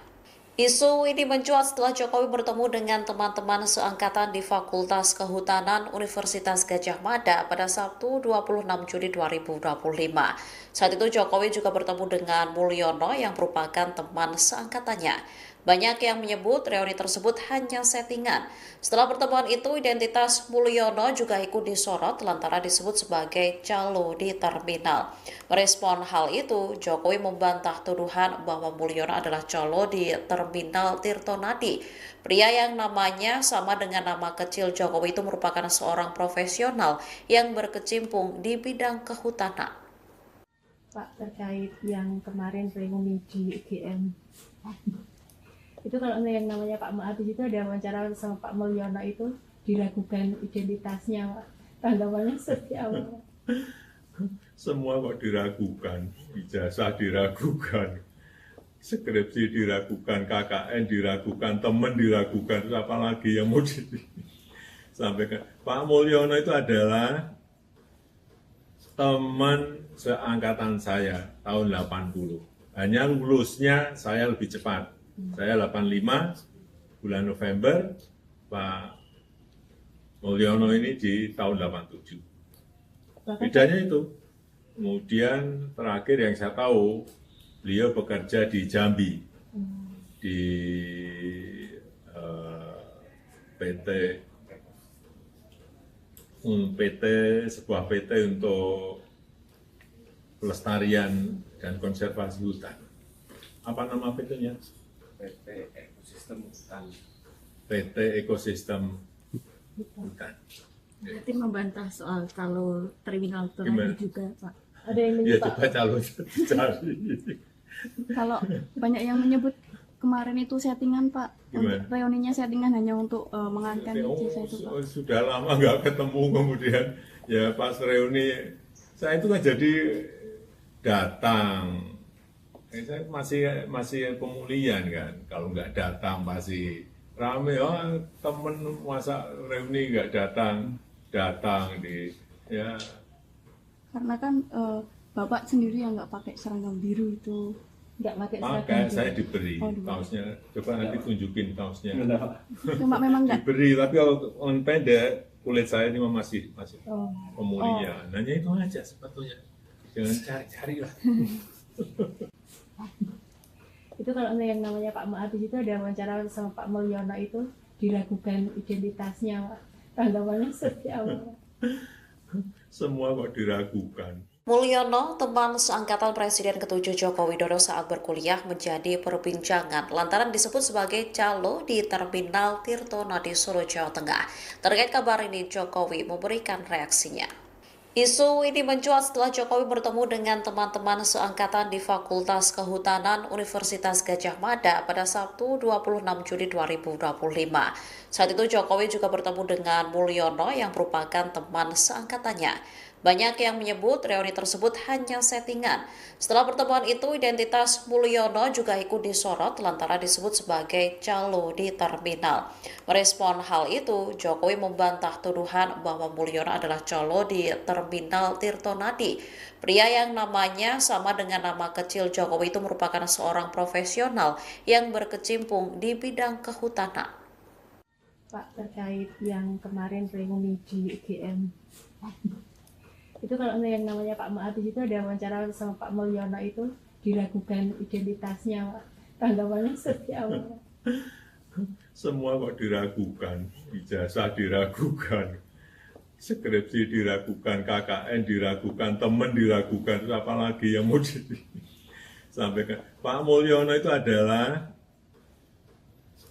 Isu ini mencuat setelah Jokowi bertemu dengan teman-teman seangkatan di Fakultas Kehutanan Universitas Gadjah Mada pada Sabtu 26 Juli 2025. Saat itu Jokowi juga bertemu dengan Mulyono yang merupakan teman seangkatannya. Banyak yang menyebut reuni tersebut hanya settingan. Setelah pertemuan itu, identitas Mulyono juga ikut disorot lantaran disebut sebagai calo di terminal. Merespon hal itu, Jokowi membantah tuduhan bahwa Mulyono adalah calo di Terminal Tirtonadi. Pria yang namanya sama dengan nama kecil Jokowi itu merupakan seorang profesional yang berkecimpung di bidang kehutanan.
Pak, terkait yang kemarin reuni di UGM. Itu kalau yang namanya Pak Ma'arif itu ada wawancara sama Pak Mulyono itu diragukan identitasnya, Pak. Tanggapannya seperti apa?
Semua kok diragukan. Ijazah diragukan. Skripsi diragukan, KKN diragukan, teman diragukan. Terus apa lagi yang mau disampaikan? Pak Mulyono itu adalah teman seangkatan saya tahun 80. Hanya lulusnya saya lebih cepat. Saya 85 bulan November, Pak Mulyono ini di tahun 87. Bedanya itu. Kemudian terakhir yang saya tahu, beliau bekerja di Jambi, di sebuah PT untuk pelestarian dan konservasi hutan. Apa nama PT-nya?
PT Ekosistem Hutan.
PT Ekosistem Hutan.
Berarti membantah soal kalau terminal
Gimana?
terakhir juga, Pak.
Ada yang
Ya
menyebut
coba calon cari.
kalau banyak yang menyebut kemarin itu settingan Pak,
Gimana?
untuk reuninya settingan hanya untuk mengangkat ijazah itu Pak.
Sudah lama nggak ketemu, kemudian ya pas reuni saya itu kan jadi datang. Saya masih pemulihan kan, kalau nggak datang pasti rame. Oh temen masa reuni nggak datang di ya.
Karena kan Bapak sendiri yang nggak pakai seragam biru itu.
nggak pakai seragam
Maka
biru.
saya diberi
Oh, diberi.
kaosnya. Coba nanti tunjukin kaosnya.
Cuma memang nggak
Diberi, tapi kalau on pendek kulit saya ini masih
Oh.
pemulihan. Hanya itu aja sebetulnya. Jangan cari-cari lah.
Itu kalau yang namanya Pak Ma'arif itu ada wawancara sama Pak Mulyono itu diragukan identitasnya, Pak. Tanggapannya seperti apa?
Semua kok diragukan.
Mulyono, teman seangkatan Presiden ke-7 Joko Widodo saat berkuliah menjadi perbincangan lantaran disebut sebagai calo di Terminal Tirtonadi Solo, Jawa Tengah. Terkait kabar ini, Jokowi memberikan reaksinya. Isu ini mencuat setelah Jokowi bertemu dengan teman-teman seangkatan di Fakultas Kehutanan Universitas Gadjah Mada pada Sabtu 26 Juli 2025. Saat itu Jokowi juga bertemu dengan Mulyono yang merupakan teman seangkatannya. Banyak yang menyebut reuni tersebut hanya settingan. Setelah pertemuan itu, identitas Mulyono juga ikut disorot lantaran disebut sebagai calo di terminal. Merespon hal itu, Jokowi membantah tuduhan bahwa Mulyono adalah calo di terminal Tirtonadi. Pria yang namanya sama dengan nama kecil Jokowi itu merupakan seorang profesional yang berkecimpung di bidang kehutanan.
Pak, terkait yang kemarin reuni di UGM, itu kalau yang namanya Pak Mahathir itu ada wawancara sama Pak Mulyono itu diragukan identitasnya, Pak. Tanggapannya seperti apa?
Semua kok diragukan, ijazah diragukan, skripsi diragukan, KKN diragukan, teman diragukan, terus apa lagi yang mau disampaikan. Pak Mulyono itu adalah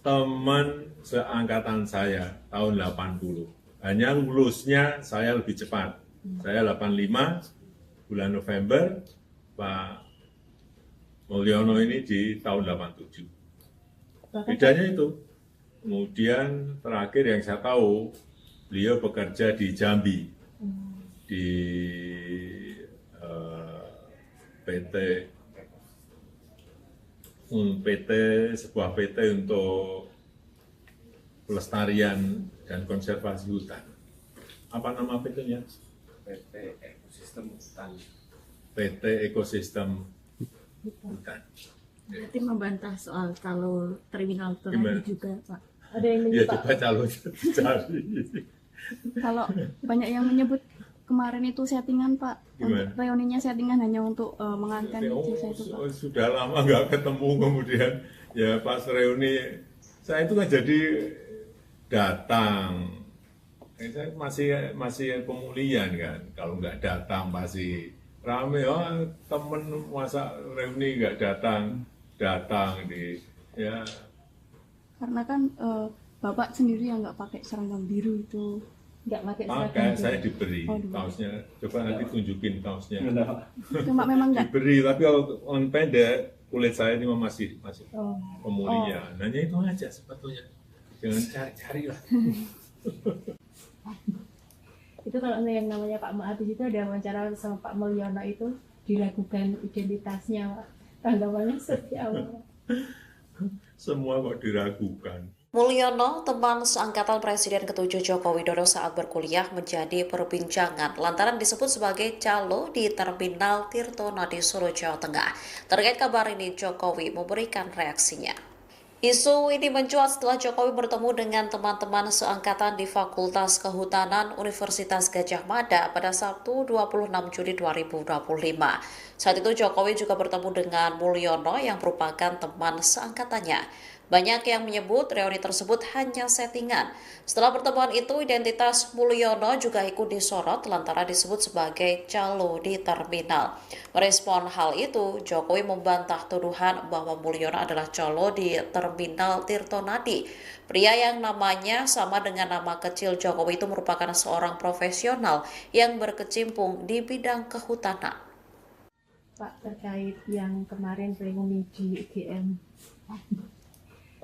teman seangkatan saya tahun 80. Hanya lulusnya saya lebih cepat. Saya 85, bulan November, Pak Mulyono ini di tahun 87. Bedanya itu. Kemudian terakhir yang saya tahu, beliau bekerja di Jambi, di sebuah PT untuk pelestarian dan konservasi hutan. Apa nama PT-nya?
PT Ekosistem Hutan.
PT Ekosistem Hutan.
Berarti membantah soal kalau terminal
Gimana?
Tirtonadi juga, Pak.
Ada yang
Ya
menyebut
coba calonnya dicari.
Kalau banyak yang menyebut kemarin itu settingan Pak,
Gimana?
untuk reuninya settingan hanya untuk mengangkat ijazah itu Pak.
Sudah lama nggak ketemu, kemudian ya pas reuni saya itu kan jadi datang. Saya masih pemulihan kan, kalau nggak datang pasti rame. Oh, temen masa reuni nggak datang di ya.
Karena kan Bapak sendiri yang nggak pakai seragam biru itu.
nggak pakai
Maka
seragam
saya
gitu.
diberi
Oh, diberi.
kaosnya. Coba nanti tunjukin kaosnya.
Cuma memang nggak
Diberi, tapi kalau on pendek kulit saya ini masih
Oh.
pemulihan. Hanya itu aja sebetulnya. Jangan cari-cari lah.
Itu kalau yang namanya Pak Mahathir itu ada wawancara sama Pak Mulyono itu diragukan identitasnya, Pak. Tanggapannya seperti apa?
Semua kok diragukan.
Mulyono, teman seangkatan Presiden ke-7 Joko Widodo saat berkuliah menjadi perbincangan lantaran disebut sebagai calo di terminal Tirtonadi Solo, Jawa Tengah. Terkait kabar ini, Jokowi memberikan reaksinya. Isu ini mencuat setelah Jokowi bertemu dengan teman-teman seangkatan di Fakultas Kehutanan Universitas Gadjah Mada pada Sabtu 26 Juli 2025. Saat itu Jokowi juga bertemu dengan Mulyono yang merupakan teman seangkatannya. Banyak yang menyebut reuni tersebut hanya settingan. Setelah pertemuan itu, identitas Mulyono juga ikut disorot lantaran disebut sebagai calo di terminal. Merespon hal itu, Jokowi membantah tuduhan bahwa Mulyono adalah calo di terminal Tirtonadi. Pria yang namanya sama dengan nama kecil Jokowi itu merupakan seorang profesional yang berkecimpung di bidang kehutanan.
Pak, terkait yang kemarin reuni di UGM,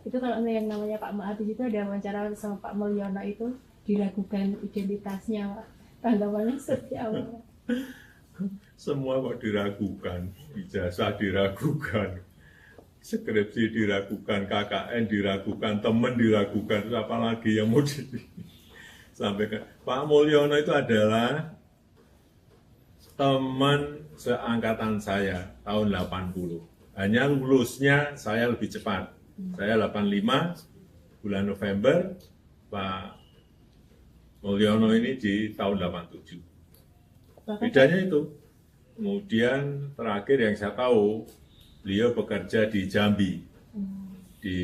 itu kalau yang namanya Pak Mahathir itu ada wawancara sama Pak Mulyono itu diragukan identitasnya, Pak. Tanggapannya seperti apa?
Semua kok diragukan, ijazah diragukan, skripsi diragukan, KKN diragukan, teman diragukan, terus apa lagi yang mau disampaikan. Pak Mulyono itu adalah teman seangkatan saya tahun 80. Hanya lulusnya saya lebih cepat. Saya 85, bulan November, Pak Mulyono ini di tahun 87. Bedanya itu. Kemudian terakhir yang saya tahu, beliau bekerja di Jambi, di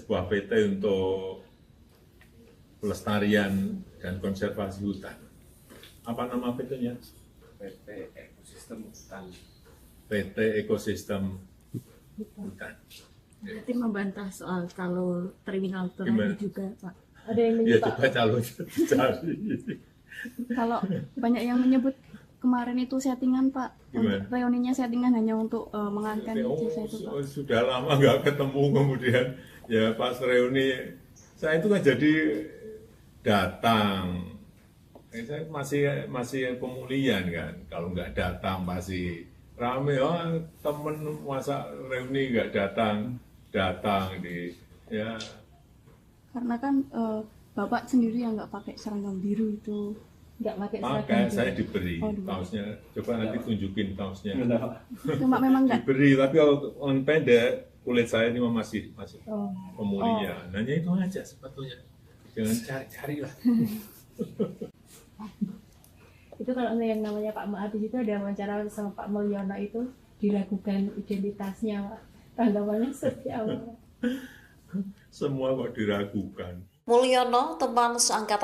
sebuah PT untuk pelestarian dan konservasi hutan. Apa nama PT-nya?
PT Ekosistem Hutan.
PT Ekosistem Hutan.
Berarti membantah soal kalau terminal
Gimana?
Tirtonadi juga, Pak.
Ada yang
Ya
menyebut
coba calonnya dicari.
Kalau banyak yang menyebut kemarin itu settingan Pak.
Gimana?
Reuninya settingan hanya untuk mengangkat ijazah itu Pak.
Sudah lama nggak ketemu, kemudian ya pas reuni saya itu kan jadi datang. Saya masih pemulihan kan, kalau nggak datang pasti rame. Oh, temen masa reuni nggak datang di ya.
Karena kan Bapak sendiri yang nggak pakai seragam biru itu.
Nggak pakai seragam
Makanya
biru.
saya diberi
Oh, diberi.
kaosnya. Coba nanti tunjukin kaosnya.
Cuma memang nggak.
Diberi, tapi kalau on pendek kulit saya ini masih
Oh.
pemulihan. Hanya itu aja sebetulnya. Jangan cari-cari lah.
Itu kalau yang namanya Pak Mahabis itu ada wawancara sama Pak Mulyono itu diragukan identitasnya, Pak. Tanggapannya seperti apa?
Semua kok diragukan.
Mulyono, teman seangkatan